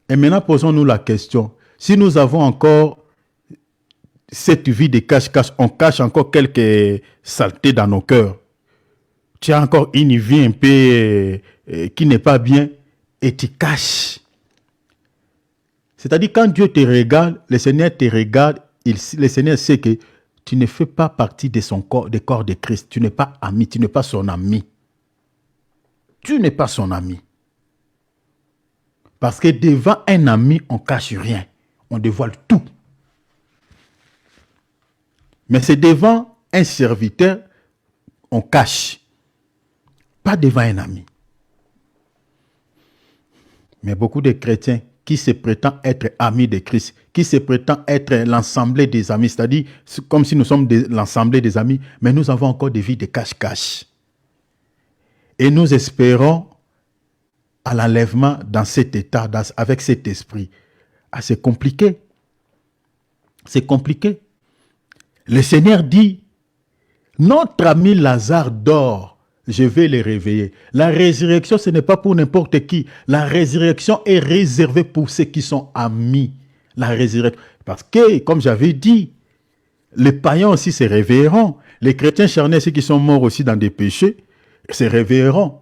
Et maintenant, posons-nous la question. Si nous avons encore cette vie de cache-cache, on cache encore quelques saletés dans nos cœurs. Tu as encore une vie un peu qui n'est pas bien et tu caches. C'est-à-dire, quand Dieu te regarde, le Seigneur te regarde, le Seigneur sait que tu ne fais pas partie de son corps, du corps de Christ. Tu n'es pas ami, tu n'es pas son ami. Tu n'es pas son ami. Parce que devant un ami, on ne cache rien. On dévoile tout. Mais c'est devant un serviteur, on cache. Pas devant un ami. Mais beaucoup de chrétiens qui se prétendent être amis de Christ, qui se prétendent être l'ensemble des amis, c'est-à-dire comme si nous sommes l'ensemble des amis, mais nous avons encore des vies de cache-cache. Et nous espérons à l'enlèvement dans cet état, avec cet esprit. Ah, c'est compliqué. C'est compliqué. Le Seigneur dit, notre ami Lazare dort. Je vais les réveiller. La résurrection, ce n'est pas pour n'importe qui. La résurrection est réservée pour ceux qui sont amis La résurrection. Parce que, comme j'avais dit, les païens aussi se réveilleront. Les chrétiens charnés, ceux qui sont morts aussi dans des péchés, se réveilleront.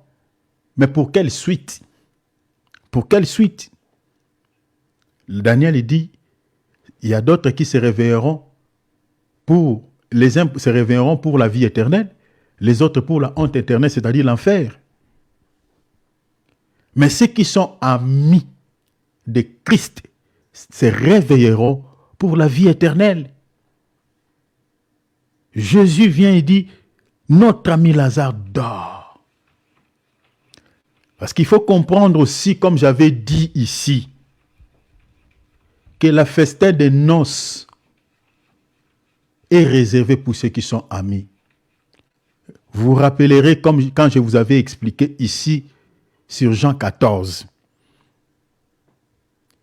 Mais pour quelle suite? Pour quelle suite? Daniel il dit, il y a d'autres qui se réveilleront pour se réveilleront pour la vie éternelle, les autres pour la honte éternelle, c'est-à-dire l'enfer. Mais ceux qui sont amis de Christ se réveilleront pour la vie éternelle. Jésus vient et dit, notre ami Lazare dort. Parce qu'il faut comprendre aussi, comme j'avais dit ici, que la festin des noces est réservée pour ceux qui sont amis. Vous vous rappellerez, comme quand je vous avais expliqué ici, sur Jean 14,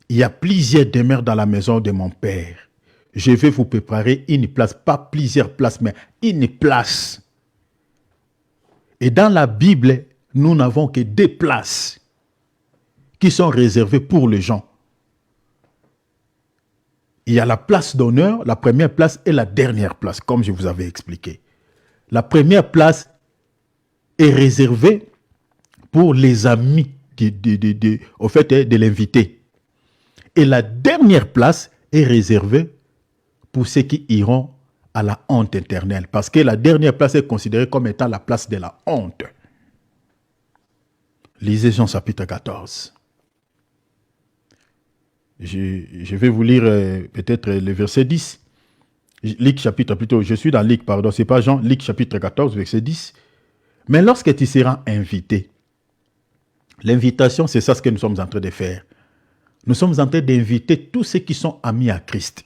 il y a plusieurs demeures dans la maison de mon Père. Je vais vous préparer une place, pas plusieurs places, mais une place. Et dans la Bible, nous n'avons que 2 places qui sont réservées pour les gens. Il y a la place d'honneur, la première place et la dernière place, comme je vous avais expliqué. La première place est réservée pour les amis de l'invité. Et la dernière place est réservée pour ceux qui iront à la honte éternelle. Parce que la dernière place est considérée comme étant la place de la honte. Lisez Jean chapitre 14. Je vais vous lire peut-être le verset 10. Luc chapitre plutôt. Je suis dans Luc, pardon. Ce n'est pas Jean. Luc chapitre 14, verset 10. Mais lorsque tu seras invité, l'invitation, c'est ça ce que nous sommes en train de faire. Nous sommes en train d'inviter tous ceux qui sont amis à Christ.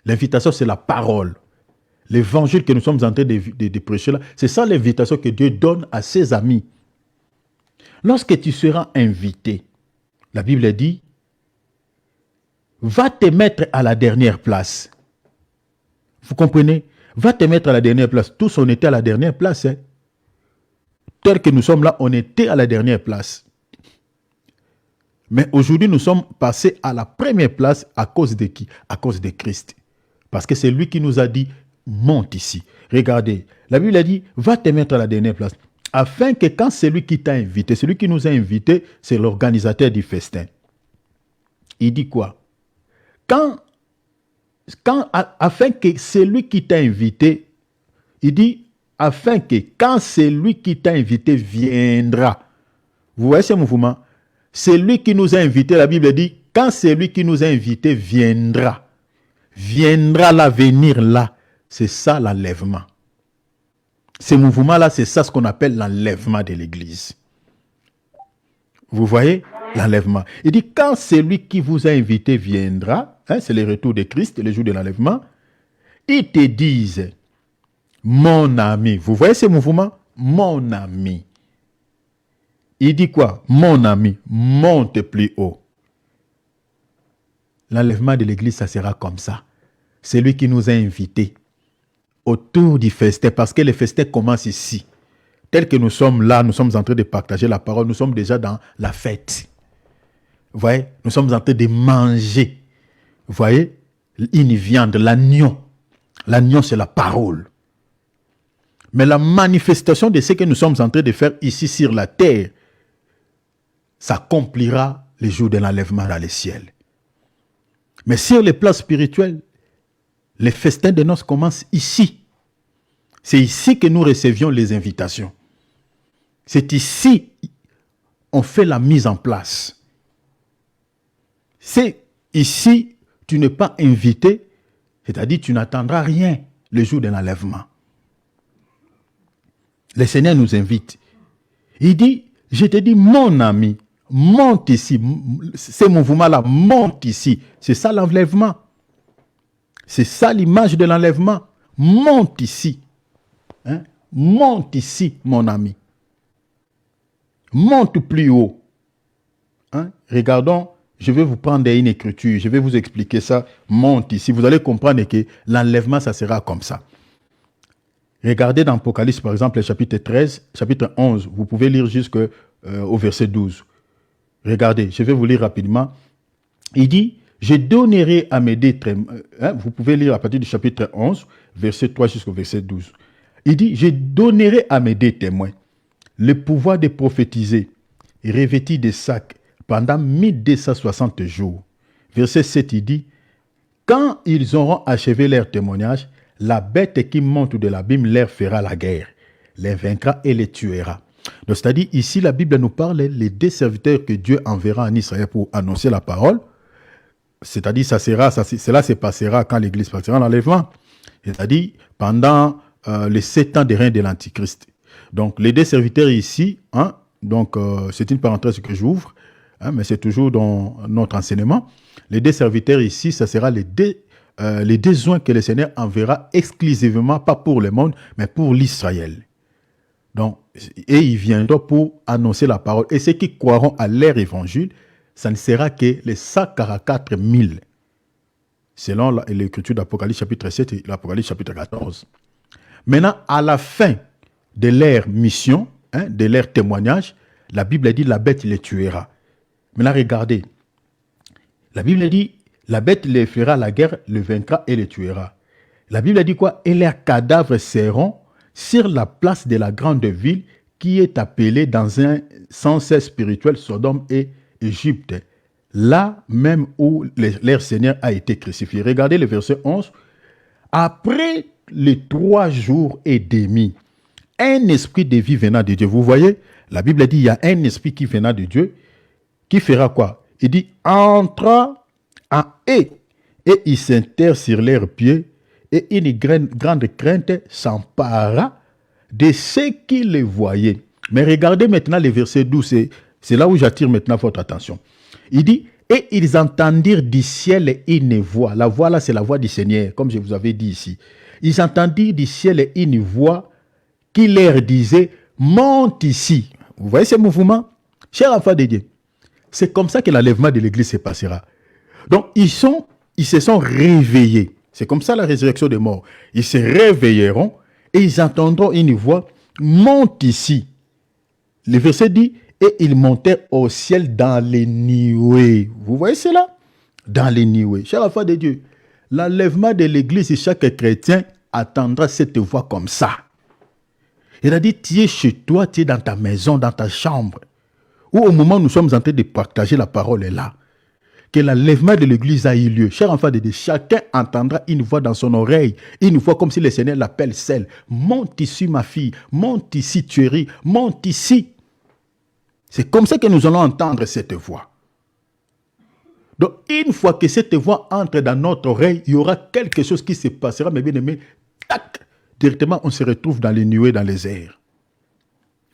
L'invitation, c'est la parole. L'évangile que nous sommes en train de prêcher là, c'est ça l'invitation que Dieu donne à ses amis. Lorsque tu seras invité, la Bible dit, va te mettre à la dernière place. Vous comprenez? Va te mettre à la dernière place. Tous, on était à la dernière place. Hein? Tel que nous sommes là, on était à la dernière place. Mais aujourd'hui, nous sommes passés à la première place à cause de qui? À cause de Christ. Parce que c'est lui qui nous a dit, monte ici. Regardez, la Bible a dit, va te mettre à la dernière place. Afin que quand celui qui t'a invité, celui qui nous a invités, c'est l'organisateur du festin. Il dit quoi? Afin que celui qui t'a invité, il dit, afin que quand celui qui t'a invité viendra. Vous voyez ce mouvement? Celui qui nous a invités, la Bible dit, quand celui qui nous a invités viendra, l'avenir là, c'est ça l'enlèvement. Ce mouvement-là, c'est ça ce qu'on appelle l'enlèvement de l'Église. Vous voyez? L'enlèvement. Il dit, quand celui qui vous a invité viendra, hein, c'est le retour de Christ, le jour de l'enlèvement, ils te disent, mon ami. Vous voyez ce mouvement? Mon ami. Il dit quoi? Mon ami, monte plus haut. L'enlèvement de l'Église, ça sera comme ça. C'est lui qui nous a invités autour du festin, parce que le festin commence ici. Tel que nous sommes là, nous sommes en train de partager la parole, nous sommes déjà dans la fête. Vous voyez, nous sommes en train de manger. Vous voyez, une viande, l'agneau. L'agneau, c'est la parole. Mais la manifestation de ce que nous sommes en train de faire ici sur la terre, s'accomplira le jour de l'enlèvement dans les ciels. Mais sur les plans spirituels, les festins de noces commencent ici. C'est ici que nous recevions les invitations. C'est ici qu'on fait la mise en place. C'est ici, tu n'es pas invité, c'est-à-dire tu n'attendras rien le jour de l'enlèvement. Le Seigneur nous invite. Il dit, je te dis, mon ami, monte ici. Ce mouvement-là, monte ici. C'est ça l'enlèvement. C'est ça l'image de l'enlèvement. Monte ici. Hein? Monte ici, mon ami. Monte plus haut. Hein? Regardons, je vais vous prendre une écriture. Je vais vous expliquer ça. Monte ici. Vous allez comprendre que l'enlèvement, ça sera comme ça. Regardez dans Apocalypse, par exemple, le chapitre 13, chapitre 11. Vous pouvez lire jusqu'au verset 12. Regardez, je vais vous lire rapidement. Il dit, Je donnerai à mes deux témoins. Vous pouvez lire à partir du chapitre 11, verset 3 jusqu'au verset 12. Il dit, je donnerai à mes deux témoins le pouvoir de prophétiser, revêtis de sacs pendant 1260 jours. Verset 7, il dit, quand ils auront achevé leur témoignage, la bête qui monte de l'abîme leur fera la guerre, les vaincra et les tuera. Donc, c'est-à-dire, ici, la Bible nous parle les deux serviteurs que Dieu enverra en Israël pour annoncer la parole. C'est-à-dire, cela se passera quand l'Église partira en enlèvement. C'est-à-dire, pendant les 7 ans de règne de l'Antichrist. Donc, les deux serviteurs ici, c'est une parenthèse que j'ouvre, mais c'est toujours dans notre enseignement. Les deux serviteurs ici, ça sera les deux oins que le Seigneur enverra exclusivement, pas pour le monde, mais pour l'Israël. Donc, et ils viendront pour annoncer la parole. Et ceux qui croiront à leur évangile, ça ne sera que les 144 000, selon l'écriture d'Apocalypse chapitre 7 et l'Apocalypse chapitre 14. Maintenant, à la fin de leur mission, de leur témoignage, la Bible dit la bête les tuera. Maintenant, regardez. La Bible dit la bête les fera la guerre, le vaincra et les tuera. La Bible dit quoi? Et leurs cadavres seront sur la place de la grande ville qui est appelée dans un sens spirituel Sodome et Égypte, là même où leur Seigneur a été crucifié. Regardez le verset 11. Après les 3 jours et demi, un esprit de vie venant de Dieu. Vous voyez, la Bible dit il y a un esprit qui venant de Dieu qui fera quoi? Il dit entra en eux et il s'interre sur leurs pieds et une grande crainte s'empara de ceux qui les voyaient. Mais regardez maintenant le verset 12, c'est là où j'attire maintenant votre attention. Il dit, et ils entendirent du ciel une voix. La voix là, c'est la voix du Seigneur, comme je vous avais dit ici. Ils entendirent du ciel une voix qui leur disait, monte ici. Vous voyez ce mouvement? Cher enfant de Dieu, c'est comme ça que l'enlèvement de l'église se passera. Donc, ils se sont réveillés. C'est comme ça la résurrection des morts. Ils se réveilleront et ils entendront une voix, monte ici. Le verset dit, et ils montèrent au ciel dans les nuées. Vous voyez cela? Dans les nuées. Cher enfant de Dieu, l'enlèvement de l'église, chaque chrétien attendra cette voix comme ça. Il a dit, tu es chez toi, tu es dans ta maison, dans ta chambre. Ou au moment où nous sommes en train de partager la parole est là. Que l'enlèvement de l'église a eu lieu. Cher enfant de Dieu, chacun entendra une voix dans son oreille. Une voix comme si le Seigneur l'appelle celle. Monte ici ma fille, monte ici Thierry, monte ici. C'est comme ça que nous allons entendre cette voix. Donc une fois que cette voix entre dans notre oreille, il y aura quelque chose qui se passera, mes bien-aimés, tac, directement on se retrouve dans les nuées, dans les airs.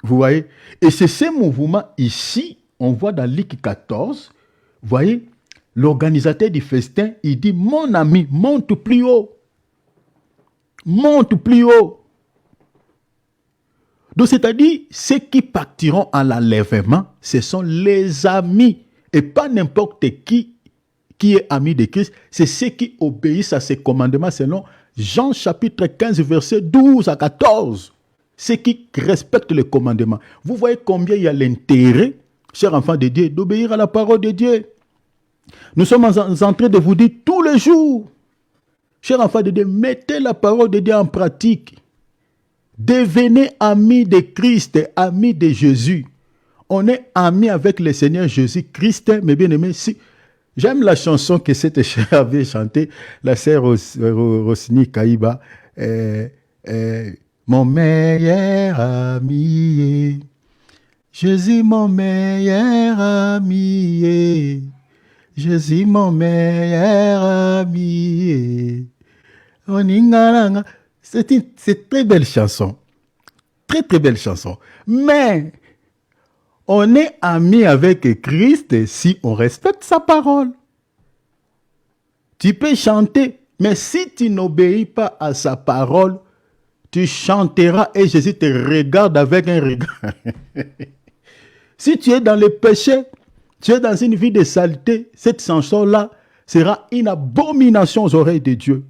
Vous voyez? Et c'est ce mouvement ici, on voit dans Luc 14, vous voyez, l'organisateur du festin, il dit, mon ami, monte plus haut. Monte plus haut. Donc, c'est-à-dire, ceux qui partiront à l'enlèvement, ce sont les amis. Et pas n'importe qui est ami de Christ. C'est ceux qui obéissent à ses commandements selon Jean chapitre 15, verset 12 à 14. Ceux qui respectent les commandements. Vous voyez combien il y a l'intérêt, chers enfants de Dieu, d'obéir à la parole de Dieu. Nous sommes en train de vous dire tous les jours, chers enfants de Dieu, mettez la parole de Dieu en pratique. Devenez amis de Christ, amis de Jésus. On est amis avec le Seigneur Jésus-Christ, mes bien-aimés. Si, j'aime la chanson que cette chère avait chantée, la sœur Rosny Kaïba. Mon meilleur ami, Jésus mon meilleur ami, Jésus mon meilleur ami. C'est une très belle chanson. Très très belle chanson. Mais on est amis avec Christ si on respecte sa parole. Tu peux chanter, mais si tu n'obéis pas à sa parole, tu chanteras et Jésus te regarde avec un regard. Si tu es dans le péché, tu es dans une vie de saleté, cette chanson-là sera une abomination aux oreilles de Dieu.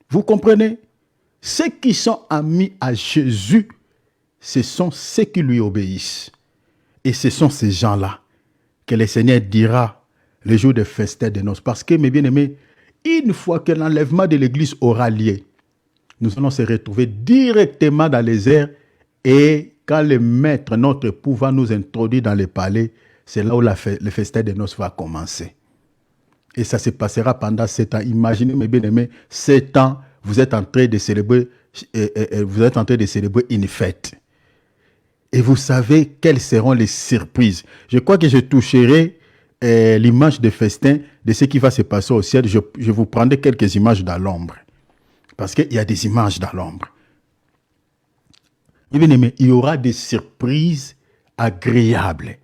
Vous comprenez? Ceux qui sont amis à Jésus, ce sont ceux qui lui obéissent. Et ce sont ces gens-là que le Seigneur dira le jour des festins de noces. Parce que, mes bien-aimés, une fois que l'enlèvement de l'Église aura lieu, nous allons se retrouver directement dans les airs et quand le maître, notre époux, va nous introduire dans le palais, c'est là où le festin de noces va commencer. Et ça se passera pendant 7 ans. Imaginez, mes bien-aimés, 7 ans, vous êtes en train de célébrer, une fête. Et vous savez quelles seront les surprises. Je crois que je toucherai l'image de festin de ce qui va se passer au ciel. Je vous prendrai quelques images dans l'ombre. Parce qu'il y a des images dans l'ombre. Il y aura des surprises agréables.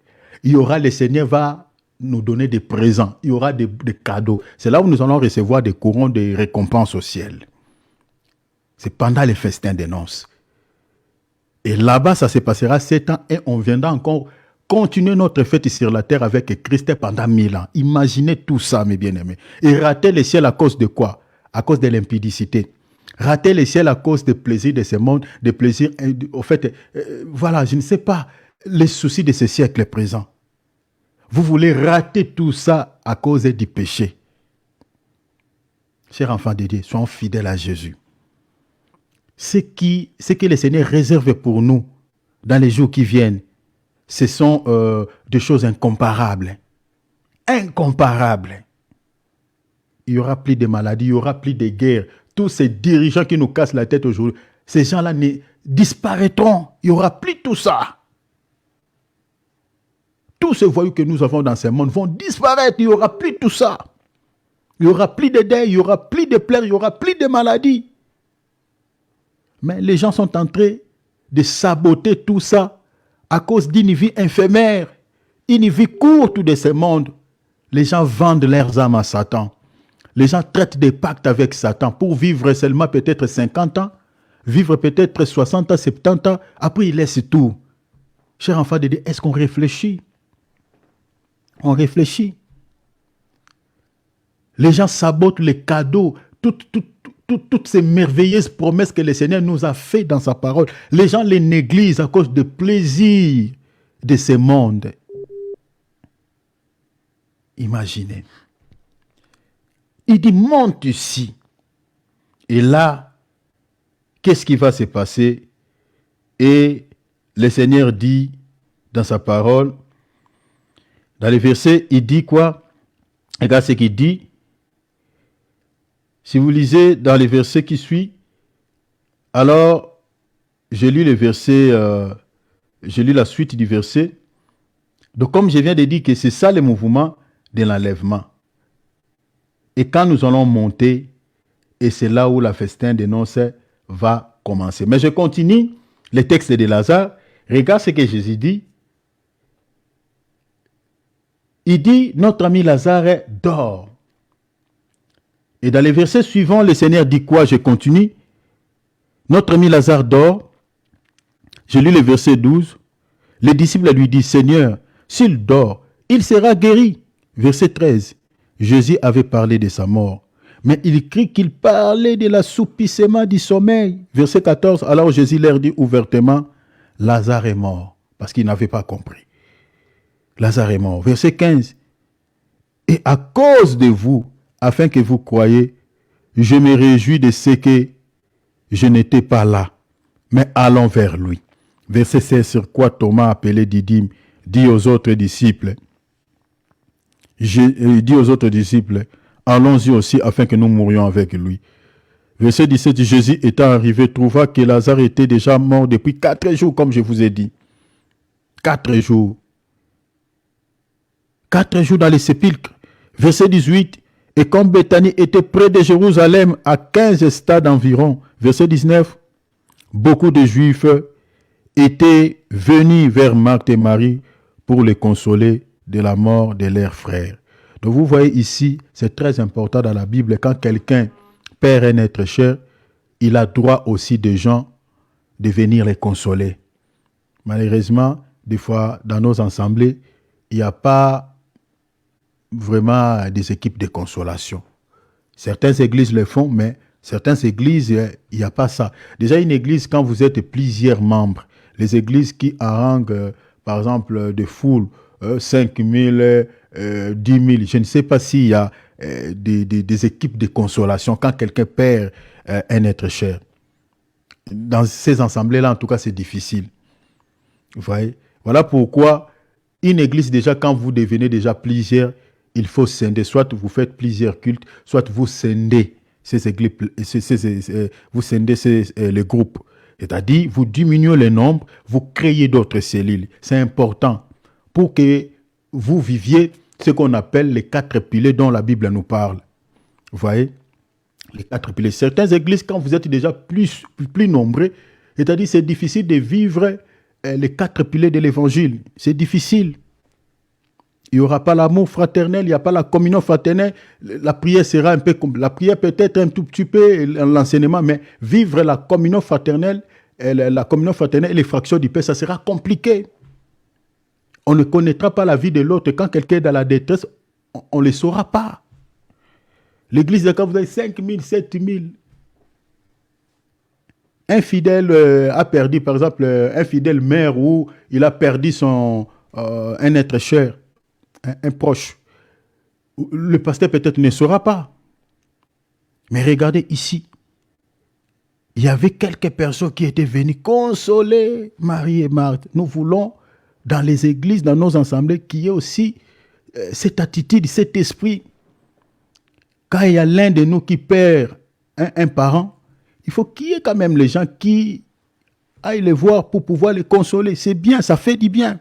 Le Seigneur va nous donner des présents. Il y aura des cadeaux. C'est là où nous allons recevoir des courants de récompenses au ciel. C'est pendant les festins des noces. Et là-bas, ça se passera 7 ans et on viendra encore continuer notre fête sur la terre avec Christ pendant 1000 ans. Imaginez tout ça, mes bien-aimés. Et rater le ciel à cause de quoi? À cause de l'impudicité. Rater le ciel à cause des plaisirs de ce monde, des plaisirs, au fait, voilà, je ne sais pas, les soucis de ce siècle présent. Vous voulez rater tout ça à cause du péché. Chers enfants de Dieu, soyons fidèles à Jésus. Ce que le Seigneur réserve pour nous dans les jours qui viennent, ce sont des choses incomparables. Incomparables. Il n'y aura plus de maladies, il n'y aura plus de guerres. Tous ces dirigeants qui nous cassent la tête aujourd'hui, ces gens-là disparaîtront. Il n'y aura plus tout ça. Tous ces voyous que nous avons dans ce monde vont disparaître. Il n'y aura plus tout ça. Il n'y aura plus de deuil, il n'y aura plus de pleurs, il n'y aura plus de maladies. Mais les gens sont en train de saboter tout ça à cause d'une vie éphémère, une vie courte de ce monde. Les gens vendent leurs âmes à Satan. Les gens traitent des pactes avec Satan pour vivre seulement peut-être 50 ans, vivre peut-être 60 ans, 70 ans, après ils laissent tout. Chers enfants de Dieu, est-ce qu'on réfléchit? On réfléchit. Les gens sabotent les cadeaux, toutes ces merveilleuses promesses que le Seigneur nous a faites dans sa parole. Les gens les négligent à cause du plaisir de ce monde. Imaginez. Il dit, monte ici. Et là, qu'est-ce qui va se passer? Et le Seigneur dit dans sa parole, dans les versets, il dit quoi? Regarde ce qu'il dit. Si vous lisez dans les versets qui suivent, alors, je lis la suite du verset. Donc, comme je viens de dire que c'est ça le mouvement de l'enlèvement. Et quand nous allons monter, et c'est là où la festin des noces va commencer. Mais je continue le texte de Lazare. Regarde ce que Jésus dit. Il dit, notre ami Lazare dort. Et dans les versets suivants, le Seigneur dit quoi? Je continue. Notre ami Lazare dort. Je lis le verset 12. Les disciples lui disent, Seigneur, s'il dort, il sera guéri. Verset 13. Jésus avait parlé de sa mort, mais il crie qu'il parlait de l'assoupissement du sommeil. Verset 14. Alors Jésus leur dit ouvertement, Lazare est mort, parce qu'il n'avait pas compris. Lazare est mort. Verset 15. Et à cause de vous, afin que vous croyiez, je me réjouis de ce que je n'étais pas là, mais allons vers lui. Verset 16, sur quoi Thomas, appelé Didyme, dit aux autres disciples, allons-y aussi afin que nous mourions avec lui. Verset 17, Jésus étant arrivé, trouva que Lazare était déjà mort depuis 4 jours, comme je vous ai dit. 4 jours. 4 jours dans les sépulcres. Verset 18, et comme Béthanie était près de Jérusalem, à 15 stades environ, verset 19, beaucoup de Juifs étaient venus vers Marthe et Marie pour les consoler de la mort de leurs frères. Donc vous voyez ici, c'est très important dans la Bible, quand quelqu'un perd un être cher, il a droit aussi des gens de venir les consoler. Malheureusement, des fois, dans nos assemblées, il n'y a pas vraiment des équipes de consolation. Certaines églises le font, mais certaines églises, il n'y a pas ça. Déjà, une église, quand vous êtes plusieurs membres, les églises qui haranguent, par exemple, des foules 5 000, 10 000. Je ne sais pas s'il y a des équipes de consolation quand quelqu'un perd un être cher. Dans ces assemblées-là, en tout cas, c'est difficile. Vous voyez? Voilà pourquoi une église, déjà, quand vous devenez déjà plusieurs, il faut scinder. Soit vous faites plusieurs cultes, soit vous scindez ces églises, vous scindez les groupes. C'est-à-dire, vous diminuez le nombre, vous créez d'autres cellules. C'est important pour que vous viviez ce qu'on appelle les 4 piliers dont la Bible nous parle. Vous voyez? Les 4 piliers. Certaines églises, quand vous êtes déjà plus nombreux, c'est-à-dire c'est difficile de vivre les 4 piliers de l'évangile. C'est difficile. Il n'y aura pas l'amour fraternel, il n'y a pas la communion fraternelle. La prière sera un peu comme... La prière peut-être un tout petit peu l'enseignement, mais vivre la communion fraternelle et les fractions du pain, ça sera compliqué. On ne connaîtra pas la vie de l'autre. Quand quelqu'un est dans la détresse, on ne le saura pas. L'église, quand vous avez 5 000, 7 000, un fidèle a perdu, par exemple, un fidèle mère ou il a perdu un être cher, un proche. Le pasteur peut-être ne saura pas. Mais regardez ici. Il y avait quelques personnes qui étaient venues consoler Marie et Marthe. Nous voulons, dans les églises, dans nos assemblées, qu'il y ait aussi cette attitude, cet esprit. Quand il y a l'un de nous qui perd un parent, il faut qu'il y ait quand même les gens qui aillent les voir pour pouvoir les consoler. C'est bien, ça fait du bien.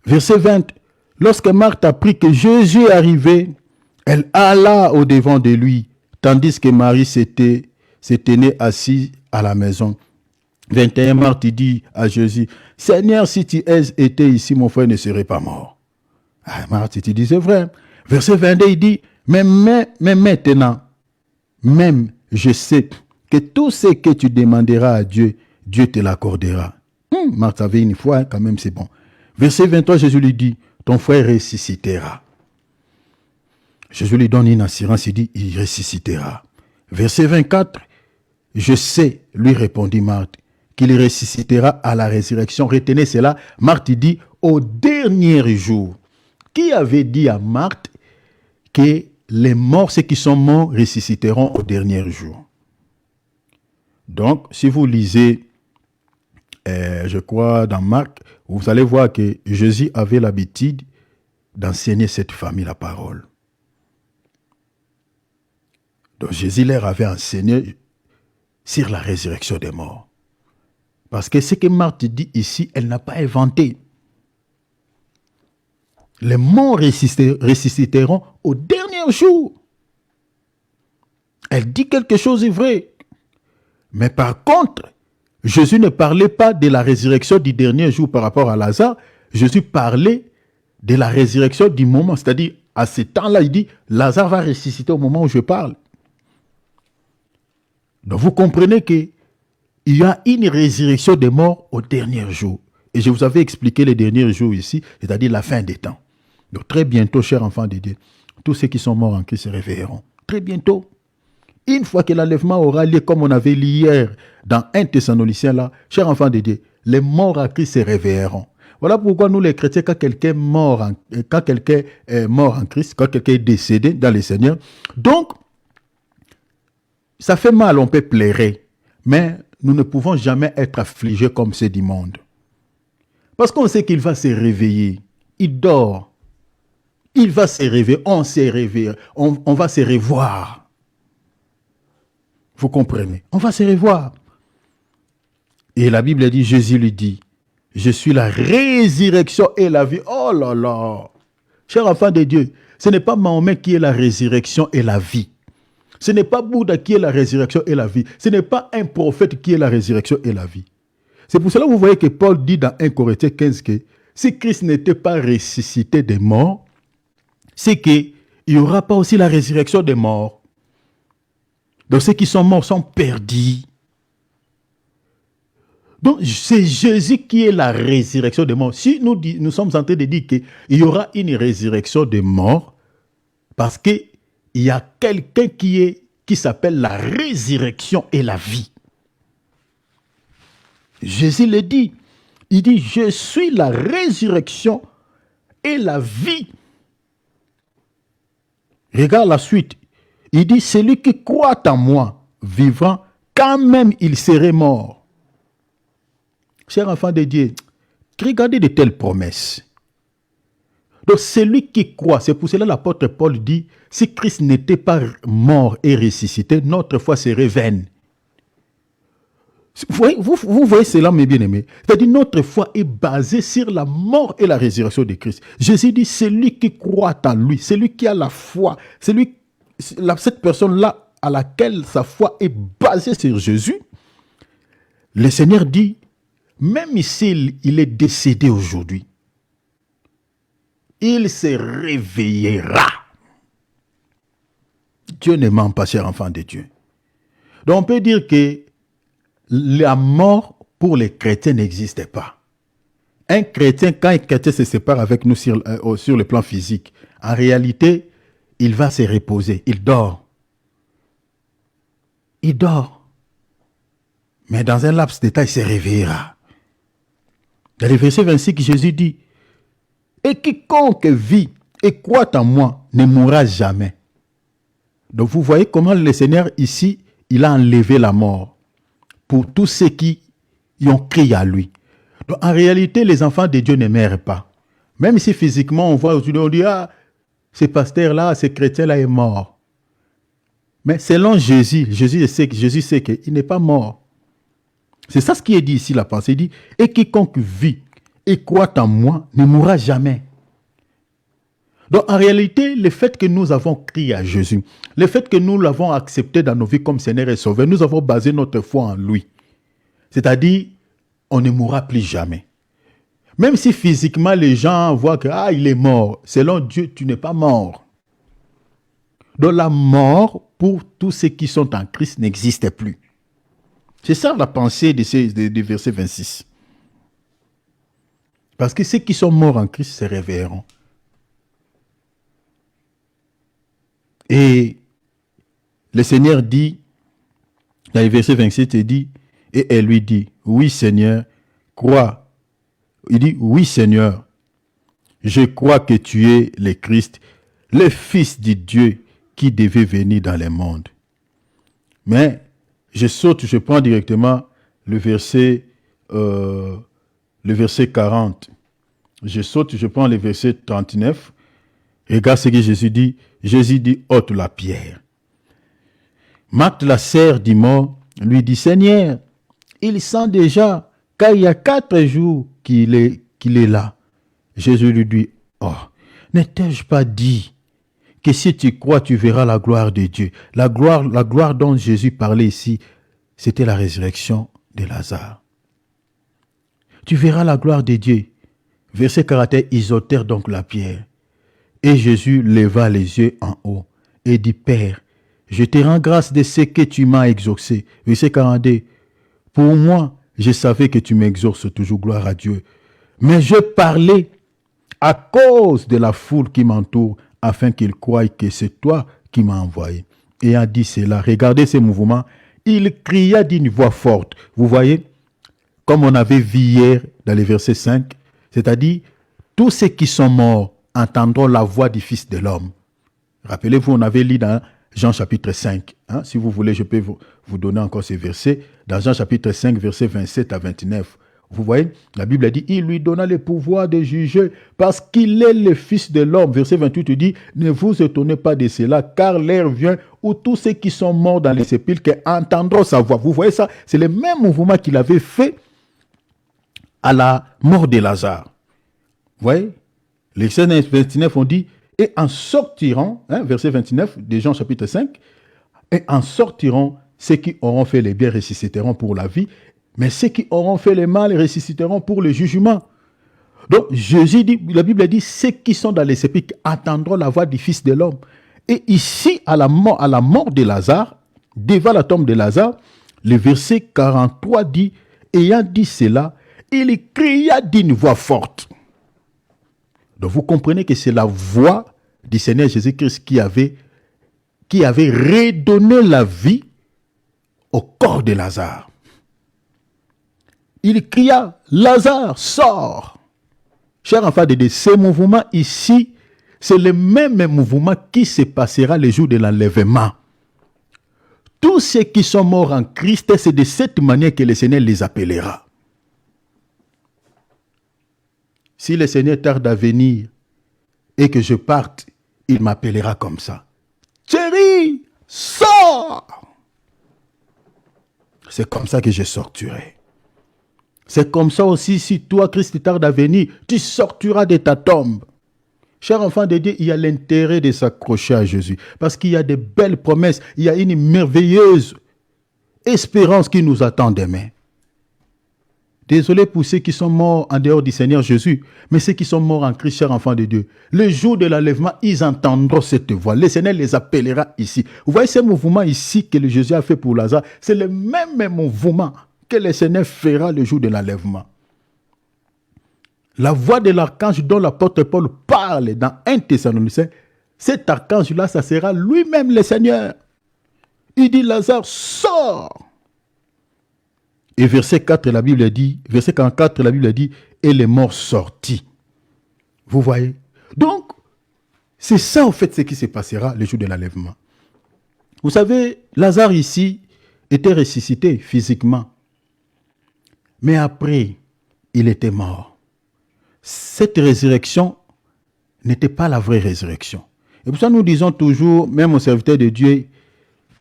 Verset 20. Lorsque Marthe apprit que Jésus est arrivé, elle alla au-devant de lui, tandis que Marie s'était assise à la maison. 21. Marthe dit à Jésus, « Seigneur, si tu étais ici, mon frère ne serait pas mort. » Marthe dit, c'est vrai. Verset 22, il dit, mais maintenant, même je sais que tout ce que tu demanderas à Dieu, Dieu te l'accordera. Marthe avait une foi, quand même c'est bon. Verset 23, Jésus lui dit, ton frère ressuscitera. Jésus lui donne une assurance, il dit, il ressuscitera. Verset 24, je sais, lui répondit Marthe, qu'il ressuscitera à la résurrection. Retenez cela, Marthe dit, au dernier jour. Qui avait dit à Marthe que les morts, ceux qui sont morts, ressusciteront au dernier jour? Donc, si vous lisez, je crois, dans Marc, vous allez voir que Jésus avait l'habitude d'enseigner cette famille la parole. Donc, Jésus leur avait enseigné sur la résurrection des morts. Parce que ce que Marthe dit ici, elle n'a pas inventé. Les morts ressusciteront au dernier jour. Elle dit quelque chose de vrai. Mais par contre, Jésus ne parlait pas de la résurrection du dernier jour par rapport à Lazare. Jésus parlait de la résurrection du moment. C'est-à-dire, à ce temps-là, il dit, Lazare va ressusciter au moment où je parle. Donc vous comprenez qu'il y a une résurrection des morts au dernier jour. Et je vous avais expliqué les derniers jours ici, c'est-à-dire la fin des temps. Donc très bientôt, chers enfants de Dieu, tous ceux qui sont morts en Christ se réveilleront. Très bientôt. Une fois que l'enlèvement aura lieu, comme on avait lu hier dans 1 Thessaloniciens, là, chers enfants de Dieu, les morts en Christ se réveilleront. Voilà pourquoi nous les chrétiens, quand quelqu'un est mort en Christ, quand quelqu'un est décédé dans le Seigneur, donc, ça fait mal, on peut pleurer, mais nous ne pouvons jamais être affligés comme ceux du monde. Parce qu'on sait qu'il va se réveiller. Il dort. Il va se réveiller. On se réveille. On va se revoir. Vous comprenez? On va se revoir. Et la Bible dit, Jésus lui dit, je suis la résurrection et la vie. Oh là là! Cher enfant de Dieu, ce n'est pas Mahomet qui est la résurrection et la vie. Ce n'est pas Bouddha qui est la résurrection et la vie. Ce n'est pas un prophète qui est la résurrection et la vie. C'est pour cela que vous voyez que Paul dit dans 1 Corinthiens 15 que si Christ n'était pas ressuscité des morts, c'est qu'il n'y aura pas aussi la résurrection des morts. Donc ceux qui sont morts sont perdus. Donc c'est Jésus qui est la résurrection des morts. Si nous sommes en train de dire qu'il y aura une résurrection des morts, parce qu'il y a quelqu'un qui s'appelle la résurrection et la vie. Jésus le dit. Il dit, je suis la résurrection et la vie. Regarde la suite. Il dit, celui qui croit en moi vivra quand même il serait mort. Chers enfants de Dieu, regardez de telles promesses. Donc celui qui croit, c'est pour cela l'apôtre Paul dit, si Christ n'était pas mort et ressuscité, notre foi serait vaine. Vous voyez cela, mes bien-aimés. C'est-à-dire notre foi est basée sur la mort et la résurrection de Christ. Jésus dit, celui qui croit en lui, celui qui a la foi, cette personne-là à laquelle sa foi est basée sur Jésus, le Seigneur dit, même s'il est décédé aujourd'hui, il se réveillera. Dieu ne ment pas, cher enfant de Dieu. Donc on peut dire que la mort pour les chrétiens n'existe pas. Un chrétien, quand un chrétien se sépare avec nous sur le plan physique, en réalité, il va se reposer, il dort. Il dort. Mais dans un laps de temps, il se réveillera. Dans le verset 26, Jésus dit, « Et quiconque vit et croit en moi ne mourra jamais. » Donc vous voyez comment le Seigneur ici, il a enlevé la mort pour tous ceux qui y ont crié à lui. Donc en réalité, les enfants de Dieu ne meurent pas. Même si physiquement on voit aujourd'hui, on dit, ah, ce pasteur-là, ce chrétien-là est mort. Mais selon Jésus, Jésus sait qu'il n'est pas mort. C'est ça ce qui est dit ici, la pensée. Il dit, et quiconque vit et croit en moi ne mourra jamais. Donc en réalité, le fait que nous avons crié à Jésus, le fait que nous l'avons accepté dans nos vies comme Seigneur et Sauveur, nous avons basé notre foi en lui. C'est-à-dire, on ne mourra plus jamais. Même si physiquement les gens voient que il est mort, selon Dieu, tu n'es pas mort. Donc la mort pour tous ceux qui sont en Christ n'existe plus. C'est ça la pensée de verset 26. Parce que ceux qui sont morts en Christ se réveilleront. Et le Seigneur dit, dans le verset 27, il dit, et elle lui dit, oui Seigneur, crois. Il dit, oui Seigneur, je crois que tu es le Christ, le Fils de Dieu qui devait venir dans le monde. Mais je prends directement le verset 40. Je prends le verset 39. Regarde ce que Jésus dit. Jésus dit, ôte la pierre. Marthe, la sœur du mort, lui dit, Seigneur, il sent déjà, car il y a 4 jours qu'il est là. Jésus lui dit, oh, ne t'ai-je pas dit que si tu crois, tu verras la gloire de Dieu. La gloire dont Jésus parlait ici, c'était la résurrection de Lazare. Tu verras la gloire de Dieu. Verset 41, ils ôtèrent donc la pierre. Et Jésus leva les yeux en haut et dit, Père, je te rends grâce de ce que tu m'as exaucé. Verset 42, pour moi, je savais que tu m'exauces toujours, gloire à Dieu. Mais je parlais à cause de la foule qui m'entoure, afin qu'ils croient que c'est toi qui m'as envoyé. Et a dit cela, regardez ces mouvements, il cria d'une voix forte. Vous voyez, comme on avait vu hier dans le verset 5, c'est-à-dire, tous ceux qui sont morts entendront la voix du Fils de l'homme. Rappelez-vous, on avait lu dans Jean chapitre 5. Si vous voulez, je peux vous donner encore ces versets. Dans Jean chapitre 5, versets 27 à 29. Vous voyez, la Bible a dit, il lui donna le pouvoir de juger parce qu'il est le Fils de l'homme. Verset 28 dit, ne vous étonnez pas de cela, car l'heure vient où tous ceux qui sont morts dans les sépulcres entendront sa voix. Vous voyez ça, c'est le même mouvement qu'il avait fait à la mort de Lazare. Vous voyez, les versets 29 ont dit, et en sortiront, verset 29 de Jean chapitre 5, et en sortiront ceux qui auront fait les biens ressusciteront pour la vie, mais ceux qui auront fait le mal ressusciteront pour le jugement. Donc Jésus dit, la Bible dit, ceux qui sont dans les sépulcres attendront la voix du Fils de l'homme. Et ici, à la mort de Lazare, devant la tombe de Lazare, le verset 43 dit, ayant dit cela, il cria d'une voix forte. Donc vous comprenez que c'est la voix du Seigneur Jésus-Christ qui avait redonné la vie au corps de Lazare. Il cria, Lazare, sors. Chers enfants de Dieu, ce mouvement ici, c'est le même mouvement qui se passera le jour de l'enlèvement. Tous ceux qui sont morts en Christ, c'est de cette manière que le Seigneur les appellera. Si le Seigneur tarde à venir et que je parte, il m'appellera comme ça. Thierry, sors! C'est comme ça que je sortirai. C'est comme ça aussi, si toi, Christ, tarde à venir, tu sortiras de ta tombe. Chers enfants de Dieu, il y a l'intérêt de s'accrocher à Jésus. Parce qu'il y a de belles promesses, il y a une merveilleuse espérance qui nous attend demain. Désolé pour ceux qui sont morts en dehors du Seigneur Jésus, mais ceux qui sont morts en Christ, chers enfants de Dieu, le jour de l'enlèvement, ils entendront cette voix. Le Seigneur les appellera ici. Vous voyez ce mouvement ici que le Jésus a fait pour Lazare, c'est le même mouvement que le Seigneur fera le jour de l'enlèvement. La voix de l'archange dont l'apôtre Paul parle dans 1 Thessaloniciens, cet archange-là, ça sera lui-même le Seigneur. Il dit, Lazare, sors. Et verset 4, la Bible dit, verset 44, la Bible dit, et les morts sortis. Vous voyez? Donc, c'est ça, en fait, ce qui se passera le jour de l'enlèvement. Vous savez, Lazare ici était ressuscité physiquement. Mais après, il était mort. Cette résurrection n'était pas la vraie résurrection. Et pour ça, nous disons toujours, même aux serviteurs de Dieu,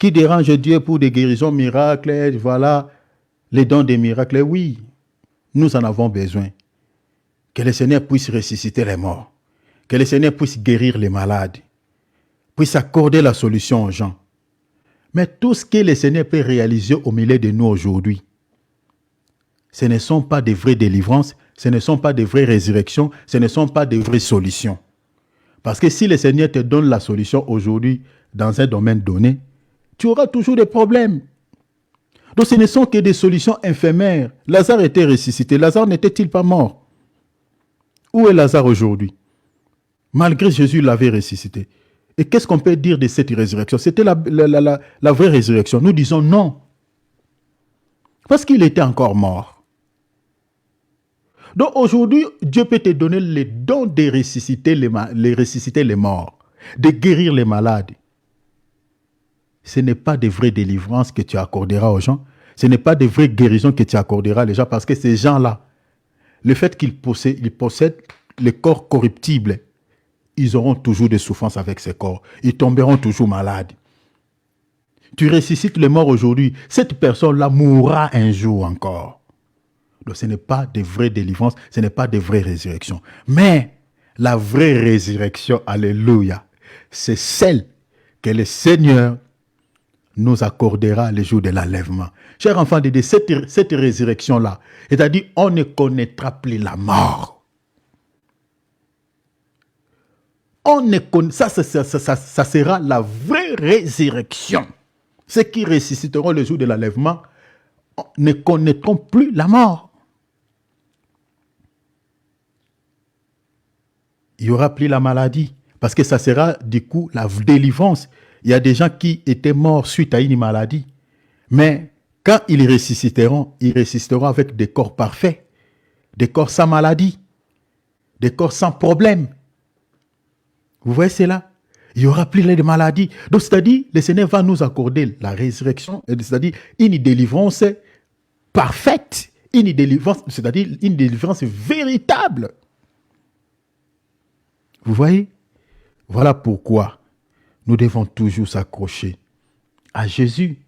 qui dérange Dieu pour des guérisons miracles, voilà, les dons des miracles, oui, nous en avons besoin. Que le Seigneur puisse ressusciter les morts. Que le Seigneur puisse guérir les malades. Puisse accorder la solution aux gens. Mais tout ce que le Seigneur peut réaliser au milieu de nous aujourd'hui, ce ne sont pas des vraies délivrances, ce ne sont pas des vraies résurrections, ce ne sont pas des vraies solutions. Parce que si le Seigneur te donne la solution aujourd'hui dans un domaine donné, tu auras toujours des problèmes. Donc ce ne sont que des solutions éphémères. Lazare était ressuscité. Lazare n'était-il pas mort? Où est Lazare aujourd'hui? Malgré Jésus l'avait ressuscité. Et qu'est-ce qu'on peut dire de cette résurrection? C'était la vraie résurrection. Nous disons non. Parce qu'il était encore mort. Donc aujourd'hui, Dieu peut te donner le don de ressusciter les morts, de guérir les malades. Ce n'est pas de vraies délivrances que tu accorderas aux gens. Ce n'est pas de vraies guérisons que tu accorderas aux gens parce que ces gens-là, le fait qu'ils possèdent le corps corruptible, ils auront toujours des souffrances avec ces corps. Ils tomberont toujours malades. Tu ressuscites les morts aujourd'hui, cette personne-là mourra un jour encore. Donc ce n'est pas de vraies délivrances, ce n'est pas de vraies résurrections. Mais la vraie résurrection, alléluia, c'est celle que le Seigneur nous accordera le jour de l'enlèvement. Chers enfants de Dieu, cette résurrection-là, c'est-à-dire on ne connaîtra plus la mort. Ça sera la vraie résurrection. Ceux qui ressusciteront le jour de l'enlèvement ne connaîtront plus la mort. Il n'y aura plus la maladie, parce que ça sera du coup la délivrance. Il y a des gens qui étaient morts suite à une maladie, mais quand ils ressusciteront avec des corps parfaits, des corps sans maladie, des corps sans problème. Vous voyez cela? Il n'y aura plus de maladies. Donc, c'est-à-dire, le Seigneur va nous accorder la résurrection, c'est-à-dire une délivrance parfaite, une délivrance, c'est-à-dire une délivrance véritable. Vous voyez? Voilà pourquoi nous devons toujours s'accrocher à Jésus.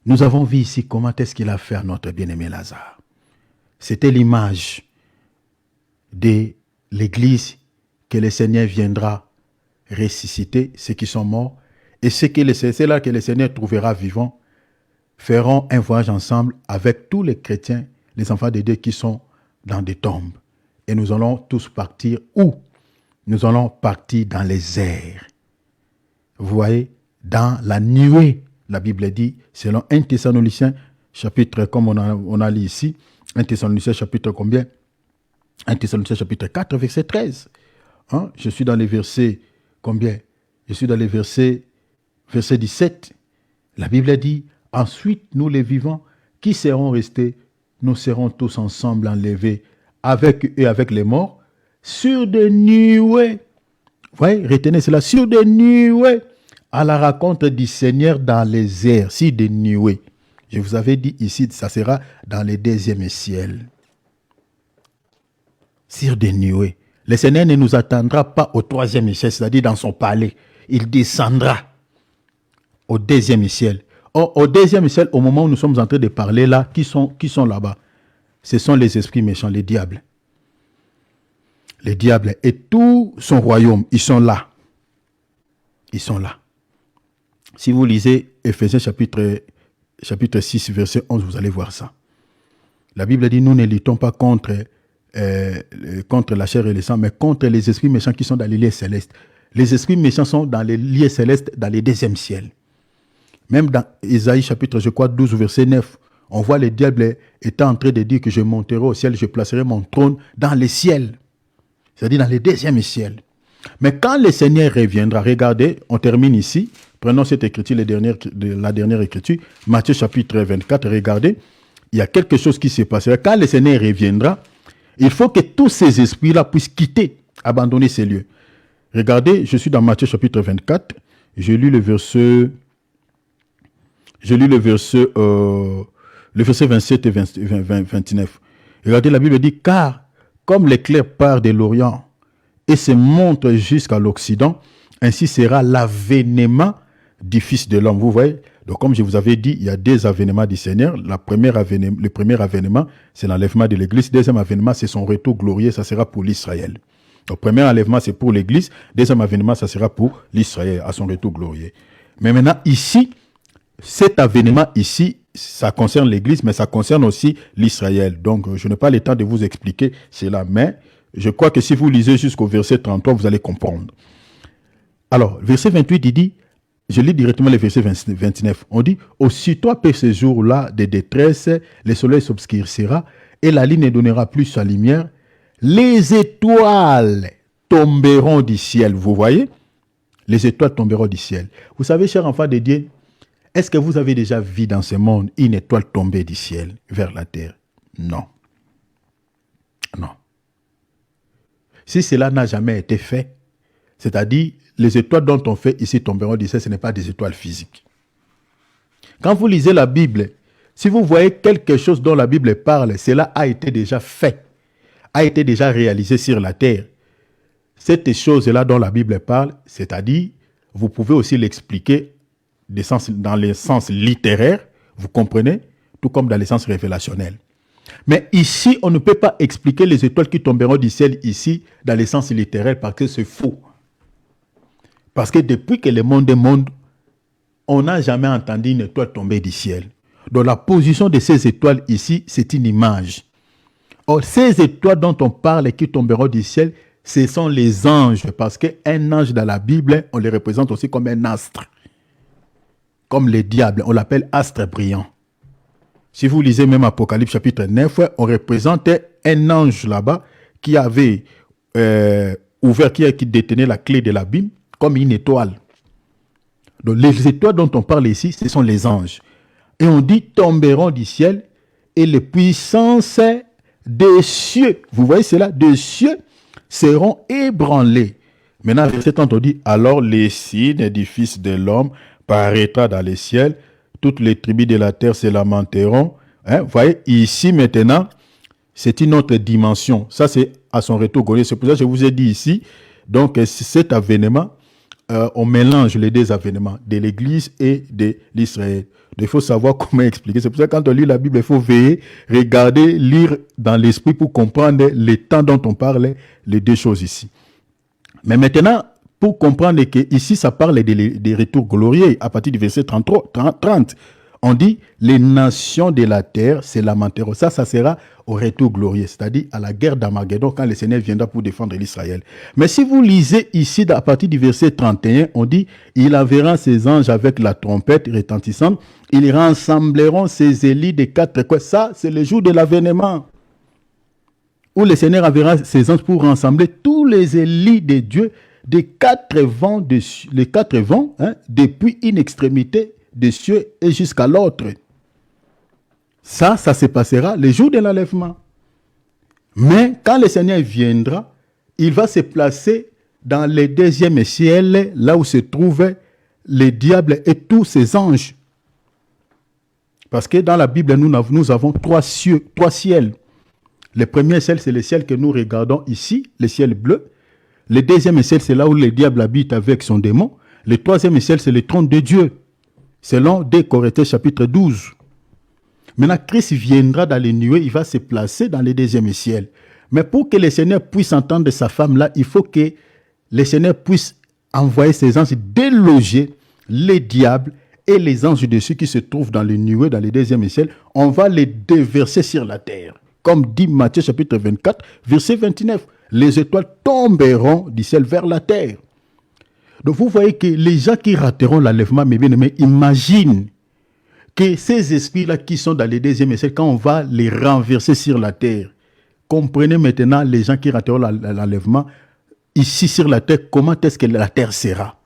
Nous avons vu ici comment est-ce qu'il a fait à notre bien-aimé Lazare. C'était l'image de l'Église que le Seigneur viendra ressusciter, ceux qui sont morts, et c'est là que le Seigneur trouvera vivants, feront un voyage ensemble avec tous les chrétiens, les enfants de Dieu qui sont dans des tombes. Et nous allons tous partir où? Nous allons partir dans les airs. Vous voyez, dans la nuée, la Bible dit, selon 1 Thessaloniciens, chapitre, comme on a lu ici, 1 Thessaloniciens, chapitre combien? 1 Thessaloniciens, chapitre 4, verset 13. Hein? Je suis dans les versets, combien? Je suis dans les versets, verset 17. La Bible dit, ensuite, nous les vivants, qui seront restés, nous serons tous ensemble enlevés avec eux et avec les morts sur des nuées. Vous voyez, retenez cela, sur des nuées à la rencontre du Seigneur dans les airs, sur des nuées. Je vous avais dit ici, ça sera dans le deuxième ciel. Sur des nuées. Le Seigneur ne nous attendra pas au troisième ciel, c'est-à-dire dans son palais. Il descendra au deuxième ciel. Or, au deuxième ciel, au moment où nous sommes en train de parler là, qui sont là-bas? Ce sont les esprits méchants, les diables. Les diables et tout son royaume, ils sont là. Ils sont là. Si vous lisez Éphésiens chapitre 6, verset 11, vous allez voir ça. La Bible dit, nous ne luttons pas contre la chair et le sang, mais contre les esprits méchants qui sont dans les lieux célestes. Les esprits méchants sont dans les lieux célestes, dans les deuxièmes ciels. Même dans Isaïe chapitre, 12, verset 9, on voit les diables étant en train de dire que je monterai au ciel, je placerai mon trône dans les ciels. C'est-à-dire dans les deuxièmes ciels. Mais quand le Seigneur reviendra, regardez, on termine ici, prenons cette écriture, la dernière écriture, Matthieu chapitre 24, regardez, il y a quelque chose qui se passera. Quand le Seigneur reviendra, il faut que tous ces esprits-là puissent quitter, abandonner ces lieux. Regardez, je suis dans Matthieu chapitre 24, je lis le verset 27 et 29. Regardez, la Bible dit, car comme l'éclair part de l'Orient et se monte jusqu'à l'Occident, ainsi sera l'avènement du Fils de l'homme. Vous voyez? Donc, comme je vous avais dit, il y a deux avènements du Seigneur. Le premier avènement, c'est l'enlèvement de l'Église. Le deuxième avènement, c'est son retour glorieux. Ça sera pour l'Israël. Donc, premier enlèvement, c'est pour l'Église. Deuxième avènement, ça sera pour l'Israël, à son retour glorieux. Mais maintenant, ici, cet avènement ici, ça concerne l'Église, mais ça concerne aussi l'Israël. Donc, je n'ai pas le temps de vous expliquer cela, mais je crois que si vous lisez jusqu'au verset 33, vous allez comprendre. Alors, verset 28, il dit, je lis directement le verset 29, on dit, aussitôt après ce jour-là de détresse, le soleil s'obscurcira et la lune ne donnera plus sa lumière. Les étoiles tomberont du ciel. Vous voyez? Les étoiles tomberont du ciel. Vous savez, chers enfants de Dieu, est-ce que vous avez déjà vu dans ce monde une étoile tomber du ciel vers la terre? Non. Non. Si cela n'a jamais été fait, c'est-à-dire les étoiles dont on fait ici tomberont du ciel, ce n'est pas des étoiles physiques. Quand vous lisez la Bible, si vous voyez quelque chose dont la Bible parle, cela a été déjà fait, a été déjà réalisé sur la terre. Cette chose-là dont la Bible parle, c'est-à-dire, vous pouvez aussi l'expliquer dans le sens littéraire, vous comprenez, tout comme dans le sens révélationnel. Mais ici, on ne peut pas expliquer les étoiles qui tomberont du ciel ici dans le sens littéraire parce que c'est faux. Parce que depuis que le monde est monde, on n'a jamais entendu une étoile tomber du ciel. Donc la position de ces étoiles ici, c'est une image. Or, ces étoiles dont on parle et qui tomberont du ciel, ce sont les anges. Parce qu'un ange dans la Bible, on les représente aussi comme un astre. Comme les diables, on l'appelle astre brillant. Si vous lisez même Apocalypse chapitre 9, on représentait un ange là-bas qui avait ouvert, qui détenait la clé de l'abîme, comme une étoile. Donc les étoiles dont on parle ici, ce sont les anges. Et on dit tomberont du ciel et les puissances des cieux, vous voyez cela, des cieux seront ébranlés. Maintenant, verset 30, on dit, alors les signes du Fils de l'homme paraîtra dans les ciels, toutes les tribus de la terre se lamenteront. Vous voyez, ici maintenant, c'est une autre dimension. Ça, c'est à son retour glorieux. C'est pour ça que je vous ai dit ici, donc cet avènement, on mélange les deux avènements, de l'Église et de l'Israël. Il faut savoir comment expliquer. C'est pour ça que quand on lit la Bible, il faut veiller, regarder, lire dans l'esprit pour comprendre les temps dont on parle, les deux choses ici. Mais maintenant, pour comprendre que ici, ça parle des retours glorieux, à partir du verset 30, on dit, les nations de la terre se lamenteront. Ça sera au retour glorieux, c'est-à-dire à la guerre d'Armageddon, quand le Seigneur viendra pour défendre l'Israël. Mais si vous lisez ici, à partir du verset 31, on dit, il enverra ses anges avec la trompette retentissante, ils rassembleront ses élits des quatre coins. Ça, c'est le jour de l'avènement, où le Seigneur enverra ses anges pour rassembler tous les élits de Dieu des quatre vents, les quatre vents, depuis une extrémité des cieux et jusqu'à l'autre. Ça se passera le jour de l'enlèvement. Mais quand le Seigneur viendra, il va se placer dans le deuxième ciel, là où se trouvaient les diables et tous ses anges. Parce que dans la Bible, nous avons trois ciels. Le premier ciel, c'est le ciel que nous regardons ici, le ciel bleu. Le deuxième ciel, c'est là où le diable habite avec son démon. Le troisième ciel, c'est le trône de Dieu, selon 2 Corinthiens chapitre 12. Maintenant, Christ viendra dans les nuées, il va se placer dans le deuxième ciel. Mais pour que le Seigneur puisse entendre sa femme là, il faut que le Seigneur puisse envoyer ses anges déloger les diables et les anges de ceux qui se trouvent dans les nuées, dans le deuxième ciel. On va les déverser sur la terre. Comme dit Matthieu chapitre 24, verset 29. Les étoiles tomberont du ciel vers la terre. Donc vous voyez que les gens qui rateront l'enlèvement, mes bien-aimés, imaginent que ces esprits-là qui sont dans les deuxième ciel, quand on va les renverser sur la terre, comprenez maintenant les gens qui rateront l'enlèvement, ici sur la terre, comment est-ce que la terre sera?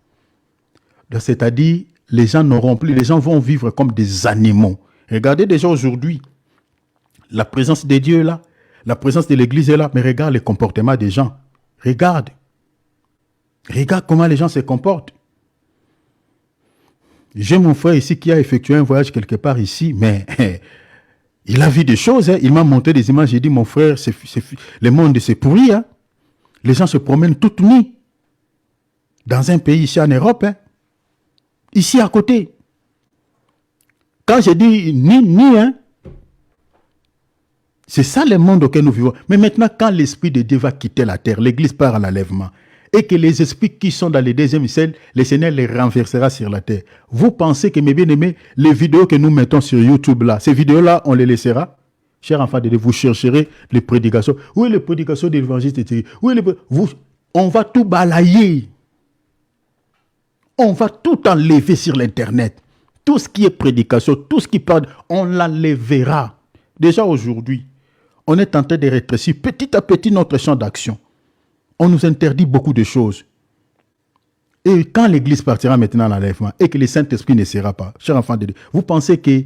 C'est-à-dire, les gens n'auront plus, les gens vont vivre comme des animaux. Regardez déjà aujourd'hui, la présence de Dieu est là, la présence de l'Église est là, mais regarde le comportement des gens. Regarde comment les gens se comportent. J'ai mon frère ici qui a effectué un voyage quelque part ici, mais il a vu des choses. Il m'a montré des images. J'ai dit, mon frère, le monde c'est pourri. Les gens se promènent toute nus dans un pays ici en Europe. Ici à côté. Quand je dis ni, c'est ça le monde auquel nous vivons. Mais maintenant, quand l'Esprit de Dieu va quitter la terre, l'Église part à l'enlèvement, et que les esprits qui sont dans les deuxième ciel, le Seigneur les renversera sur la terre. Vous pensez que, mes bien-aimés, les vidéos que nous mettons sur YouTube là, ces vidéos-là, on les laissera? Chers enfants de Dieu, vous chercherez les prédications. Où est les prédications de l'évangile? On va tout balayer. On va tout enlever sur l'internet. Tout ce qui est prédication, tout ce qui parle, on l'enlèvera. Déjà aujourd'hui, on est en train de rétrécir petit à petit notre champ d'action. On nous interdit beaucoup de choses. Et quand l'Église partira maintenant à l'enlèvement et que le Saint-Esprit ne sera pas, chers enfants de Dieu, vous pensez que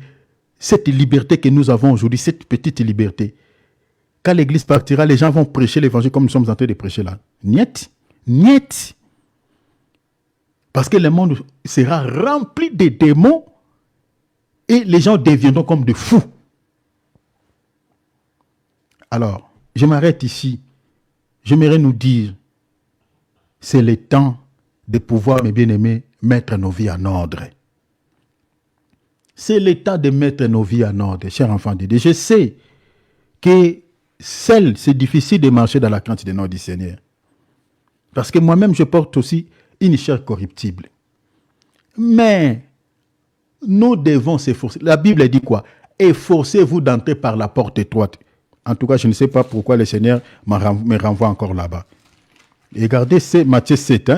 cette liberté que nous avons aujourd'hui, cette petite liberté, quand l'Église partira, les gens vont prêcher l'Évangile comme nous sommes en train de prêcher là? Niet. Parce que le monde sera rempli de démons et les gens deviendront comme des fous. Alors, je m'arrête ici. J'aimerais nous dire, c'est le temps de pouvoir, mes bien-aimés, mettre nos vies en ordre. C'est le temps de mettre nos vies en ordre, chers enfants de Dieu. Je sais que c'est difficile de marcher dans la crainte de nom du Seigneur. Parce que moi-même, je porte aussi une chair corruptible. Mais nous devons s'efforcer. La Bible dit quoi? Efforcez-vous d'entrer par la porte étroite. En tout cas, je ne sais pas pourquoi le Seigneur me renvoie encore là-bas. Et regardez, c'est Matthieu 7.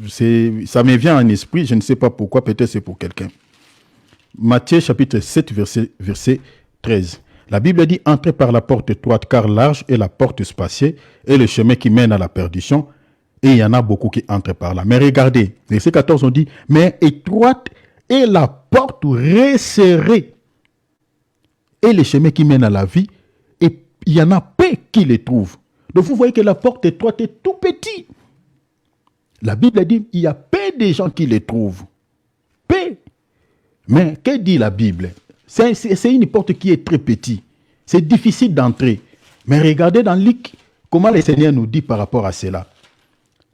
Ça me vient en esprit, je ne sais pas pourquoi, peut-être c'est pour quelqu'un. Matthieu chapitre 7, verset 13. La Bible dit, entrez par la porte étroite, car large est la porte spacieuse et le chemin qui mène à la perdition. Et il y en a beaucoup qui entrent par là. Mais regardez, verset 14, on dit, mais étroite est la porte resserrée et le chemin qui mène à la vie. Et il y en a peu qui les trouvent. Donc vous voyez que la porte étroite est tout petit. La Bible dit il y a peu de gens qui les trouvent. Peu. Mais que dit la Bible? C'est une porte qui est très petite. C'est difficile d'entrer. Mais regardez dans Luc comment le Seigneur nous dit par rapport à cela.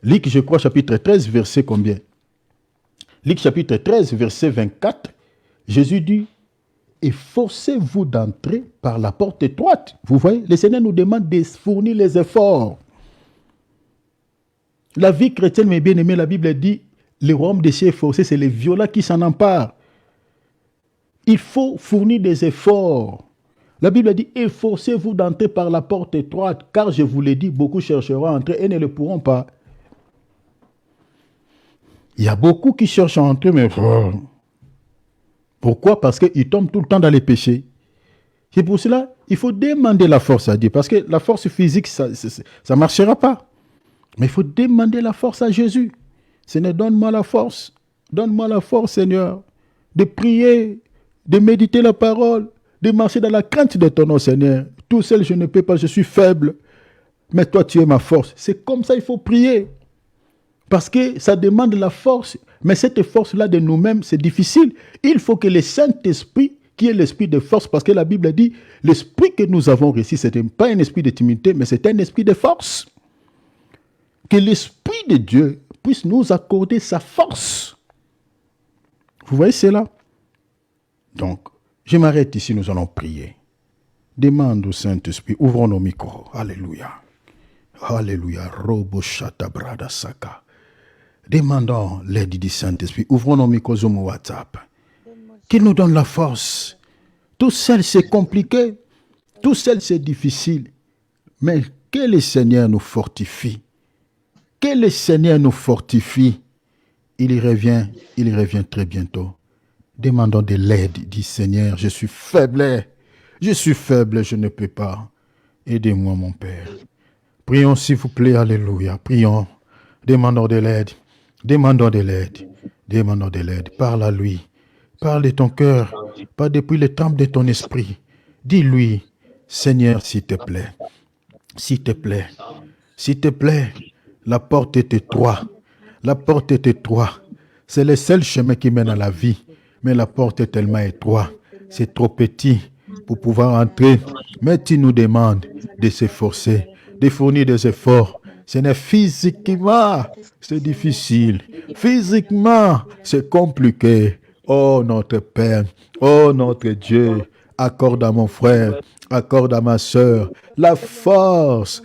Luc, je crois, chapitre 13, verset combien? Luc, chapitre 13, verset 24. Jésus dit, efforcez-vous d'entrer par la porte étroite. Vous voyez, le Seigneur nous demande de fournir les efforts. La vie chrétienne, mes bien-aimés, la Bible dit, le royaume des cieux est forcé, c'est les violents qui s'en emparent. Il faut fournir des efforts. La Bible dit, efforcez-vous d'entrer par la porte étroite, car je vous l'ai dit, beaucoup chercheront à entrer et ne le pourront pas. Il y a beaucoup qui cherchent à entrer, mais... Pourquoi? Parce qu'ils tombent tout le temps dans les péchés. C'est pour cela il faut demander la force à Dieu. Parce que la force physique, ça ne marchera pas. Mais il faut demander la force à Jésus. Seigneur, donne-moi la force. Donne-moi la force, Seigneur, de prier, de méditer la parole, de marcher dans la crainte de ton nom, Seigneur. Tout seul, je ne peux pas, je suis faible. Mais toi, tu es ma force. C'est comme ça, il faut prier. Parce que ça demande la force. Mais cette force-là de nous-mêmes, c'est difficile. Il faut que le Saint-Esprit, qui est l'esprit de force, parce que la Bible dit, l'esprit que nous avons reçu, ce n'était pas un esprit de timidité, mais c'est un esprit de force. Que l'Esprit de Dieu puisse nous accorder sa force. Vous voyez cela? Donc, je m'arrête ici, nous allons prier. Demande au Saint-Esprit, ouvrons nos micros. Alléluia. Alléluia. Robo shata brada saka. Demandons l'aide du Saint-Esprit. Ouvrons nos micros au WhatsApp. Qu'il nous donne la force. Tout seul, c'est compliqué. Tout seul, c'est difficile. Mais que le Seigneur nous fortifie. Que le Seigneur nous fortifie. Il revient très bientôt. Demandons de l'aide du Seigneur. Je suis faible, je ne peux pas. Aidez-moi, mon Père. Prions, s'il vous plaît, alléluia. Prions. Demandons de l'aide. Demandons de l'aide. Demandons de l'aide. Parle à lui. Parle de ton cœur. Pas depuis le temple de ton esprit. Dis-lui, Seigneur, s'il te plaît. S'il te plaît. S'il te plaît. La porte est étroite. La porte est étroite. C'est le seul chemin qui mène à la vie. Mais la porte est tellement étroite. C'est trop petit pour pouvoir entrer. Mais tu nous demandes de s'efforcer, de fournir des efforts. Ce n'est physiquement, c'est difficile. Physiquement, c'est compliqué. Oh notre Père, oh notre Dieu, accorde à mon frère, accorde à ma sœur la force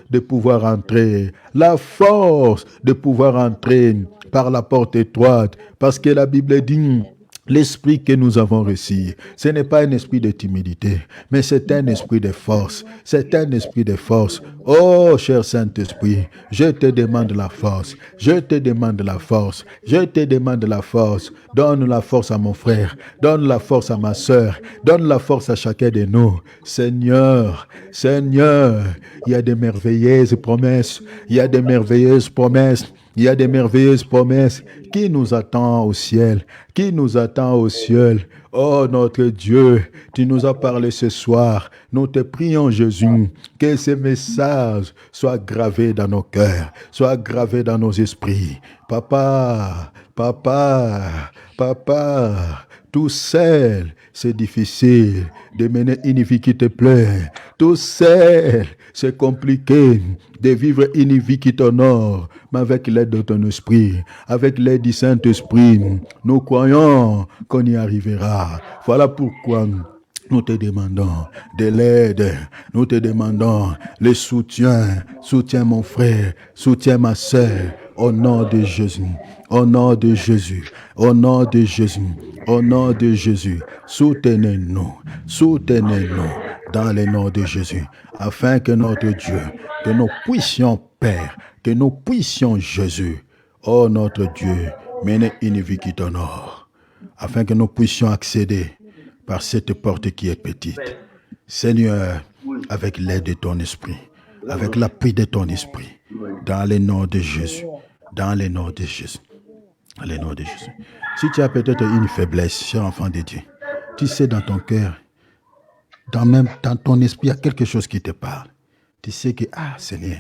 de pouvoir entrer, la force de pouvoir entrer par la porte étroite, parce que la Bible dit, l'esprit que nous avons reçu, ce n'est pas un esprit de timidité, mais c'est un esprit de force. C'est un esprit de force. Oh, cher Saint-Esprit, je te demande la force. Je te demande la force. Je te demande la force. Donne la force à mon frère. Donne la force à ma sœur. Donne la force à chacun de nous. Seigneur, Seigneur, il y a des merveilleuses promesses. Il y a des merveilleuses promesses. Il y a des merveilleuses promesses qui nous attendent au ciel, qui nous attend au ciel. Oh notre Dieu, tu nous as parlé ce soir. Nous te prions, Jésus, que ces messages soient gravés dans nos cœurs, soient gravés dans nos esprits. Papa, papa, papa, tout seul, c'est difficile de mener une vie qui te plaît. Tout seul, c'est compliqué de vivre une vie qui t'honore. Mais avec l'aide de ton esprit, avec l'aide du Saint-Esprit, nous croyons qu'on y arrivera. Voilà pourquoi nous te demandons de l'aide, nous te demandons le soutien. Soutiens mon frère, soutiens ma sœur, au nom de Jésus, au nom de Jésus, au nom de Jésus, au nom de Jésus. Soutenez-nous, soutenez-nous dans le nom de Jésus, afin que notre Dieu, que nous puissions, Père, que nous puissions, Jésus, oh notre Dieu, mener une vie qui t'honore, afin que nous puissions accéder par cette porte qui est petite. Seigneur, avec l'aide de ton esprit, avec l'appui de ton esprit, dans le nom de Jésus, dans le nom de Jésus, dans le nom de Jésus. Si tu as peut-être une faiblesse, cher enfant de Dieu, tu sais dans ton cœur, dans ton esprit, il y a quelque chose qui te parle. Tu sais que, Seigneur,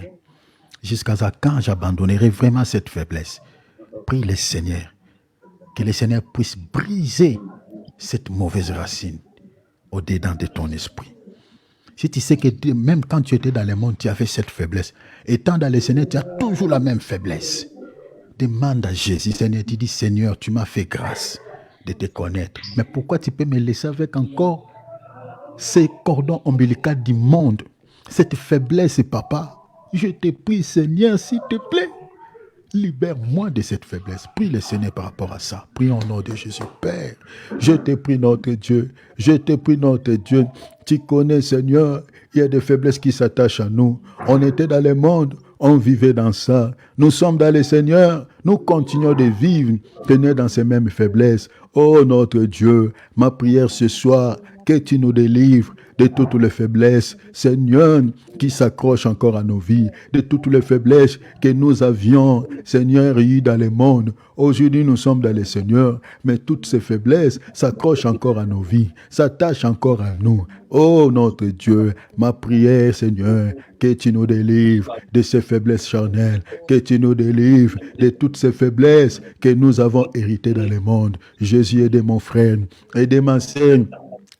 jusqu'à quand j'abandonnerai vraiment cette faiblesse? Prie le Seigneur, que le Seigneur puisse briser cette mauvaise racine au-dedans de ton esprit. Si tu sais que même quand tu étais dans le monde, tu avais cette faiblesse, étant dans le Seigneur, tu as toujours la même faiblesse. Demande à Jésus, Seigneur, tu dis, Seigneur, tu m'as fait grâce de te connaître. Mais pourquoi tu peux me laisser avec encore ces cordons ombilicaux du monde, cette faiblesse, papa? Je te prie, Seigneur, s'il te plaît, libère-moi de cette faiblesse. Prie le Seigneur par rapport à ça. Prie au nom de Jésus. Père, je te prie, notre Dieu. Je te prie, notre Dieu. Tu connais, Seigneur, il y a des faiblesses qui s'attachent à nous. On était dans le monde, on vivait dans ça. Nous sommes dans le Seigneur. Nous continuons de vivre, tenir dans ces mêmes faiblesses. Oh, notre Dieu, ma prière ce soir, que tu nous délivres de toutes les faiblesses, Seigneur, qui s'accrochent encore à nos vies, de toutes les faiblesses que nous avions, Seigneur, eues dans le monde. Aujourd'hui, nous sommes dans le Seigneur, mais toutes ces faiblesses s'accrochent encore à nos vies, s'attachent encore à nous. Oh notre Dieu, ma prière, Seigneur, que tu nous délivres de ces faiblesses charnelles, que tu nous délivres de toutes ces faiblesses que nous avons héritées dans le monde. Jésus, aide mon frère, aide ma sœur,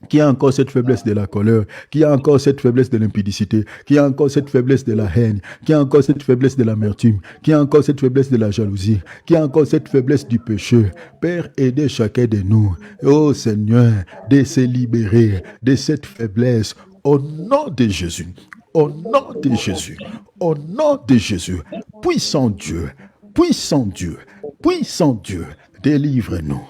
qui a encore cette faiblesse de la colère, qui a encore cette faiblesse de l'impudicité, qui a encore cette faiblesse de la haine, qui a encore cette faiblesse de l'amertume, qui a encore cette faiblesse de la jalousie, qui a encore cette faiblesse du péché. Père, aidez chacun de nous, oh Seigneur, de se libérer de cette faiblesse au nom de Jésus. Au nom de Jésus, au nom de Jésus, puissant Dieu, puissant Dieu, puissant Dieu, délivre-nous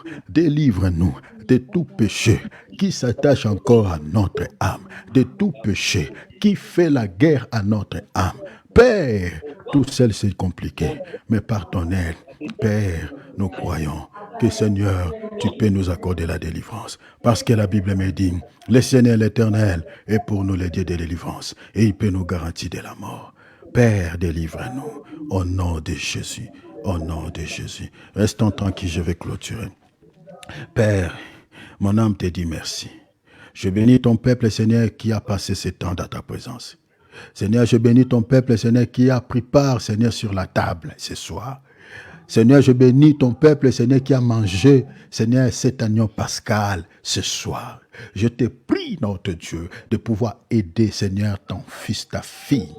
de tout péché qui s'attache encore à notre âme, de tout péché qui fait la guerre à notre âme. Père, tout seul c'est compliqué, mais par ton aide, Père, nous croyons que Seigneur, tu peux nous accorder la délivrance. Parce que la Bible me dit, le Seigneur l'Éternel est pour nous le Dieu de délivrance et il peut nous garantir de la mort. Père, délivre-nous au nom de Jésus, au nom de Jésus. Restons tranquilles, je vais clôturer. Père, mon âme te dit merci. Je bénis ton peuple, Seigneur, qui a passé ce temps dans ta présence. Seigneur, je bénis ton peuple, Seigneur, qui a pris part, Seigneur, sur la table ce soir. Seigneur, je bénis ton peuple, Seigneur, qui a mangé, Seigneur, cet agneau pascal ce soir. Je te prie, notre Dieu, de pouvoir aider, Seigneur, ton fils, ta fille,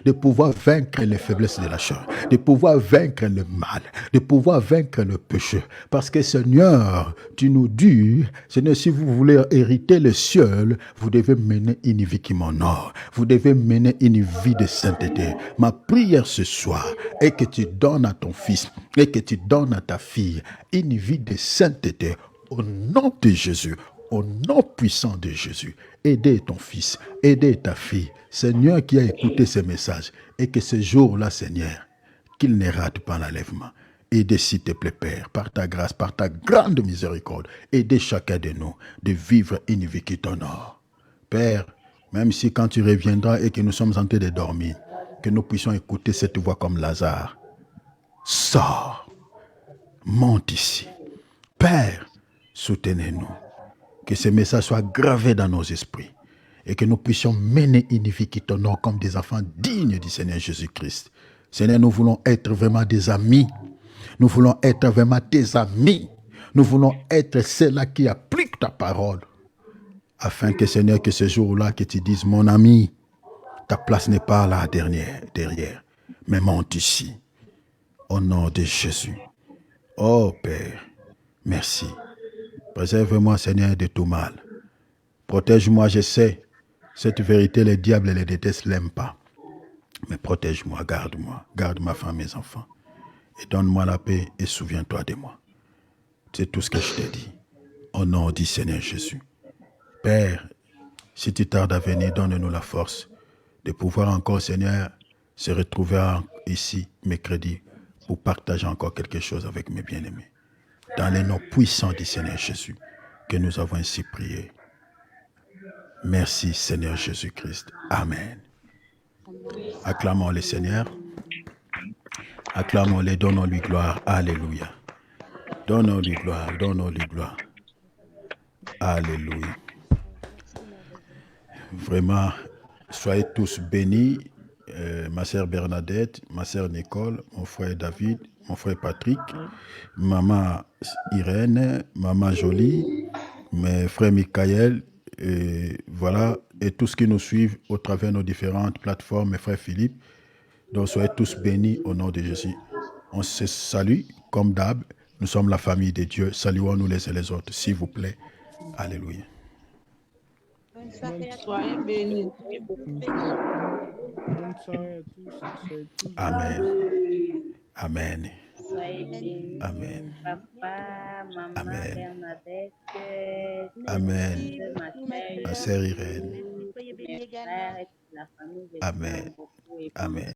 de pouvoir vaincre les faiblesses de la chair, de pouvoir vaincre le mal, de pouvoir vaincre le péché. Parce que Seigneur, tu nous dis, Seigneur, si vous voulez hériter le ciel, vous devez mener une vie qui m'honore. Vous devez mener une vie de sainteté. Ma prière ce soir est que tu donnes à ton fils et que tu donnes à ta fille une vie de sainteté au nom de Jésus. Au nom puissant de Jésus, aidez ton fils, aidez ta fille, Seigneur qui a écouté ces messages, et que ce jour-là, Seigneur, qu'il ne rate pas l'enlèvement. Aidez, s'il te plaît, Père, par ta grâce, par ta grande miséricorde, aidez chacun de nous de vivre une vie qui t'honore. Père, même si quand tu reviendras et que nous sommes en train de dormir, que nous puissions écouter cette voix comme Lazare. Sors, monte ici. Père, soutenez-nous. Que ce message soit gravé dans nos esprits et que nous puissions mener une vie qui t'honore comme des enfants dignes du Seigneur Jésus-Christ. Seigneur, nous voulons être vraiment des amis. Nous voulons être vraiment tes amis. Nous voulons être ceux-là qui appliquent ta parole. Afin que, Seigneur, que ce jour-là, que tu dises, mon ami, ta place n'est pas là derrière, mais monte ici. Au nom de Jésus. Oh Père, merci. Préserve-moi, Seigneur, de tout mal. Protège-moi, je sais. Cette vérité, les diables et les détestent, l'aiment pas. Mais protège-moi, garde-moi. Garde ma femme, mes enfants. Et donne-moi la paix et souviens-toi de moi. C'est tout ce que je t'ai dit. Au nom du Seigneur Jésus. Père, si tu tardes à venir, donne-nous la force de pouvoir encore, Seigneur, se retrouver ici, mercredi, pour partager encore quelque chose avec mes bien-aimés. Dans les noms puissants du Seigneur Jésus, que nous avons ainsi prié. Merci Seigneur Jésus-Christ. Amen. Acclamons le Seigneur. Acclamons-le, donnons-lui gloire. Alléluia. Donnons-lui gloire, donnons-lui gloire. Alléluia. Vraiment, soyez tous bénis. Ma sœur Bernadette, ma sœur Nicole, mon frère David, mon frère Patrick, maman Irène, maman Jolie, mes frères Michael, et voilà, et tous qui nous suivent au travers de nos différentes plateformes, mes frères Philippe. Donc soyez tous bénis au nom de Jésus. On se salue comme d'hab. Nous sommes la famille de Dieu. Saluons-nous les uns les autres, s'il vous plaît. Alléluia. Soyez bénis. Amen. Amen. Amen. Papa, maman, Amen. Bernadette, Amen. ma Ma sœur Irène. mes frères et toute la famille. Amen. Amen.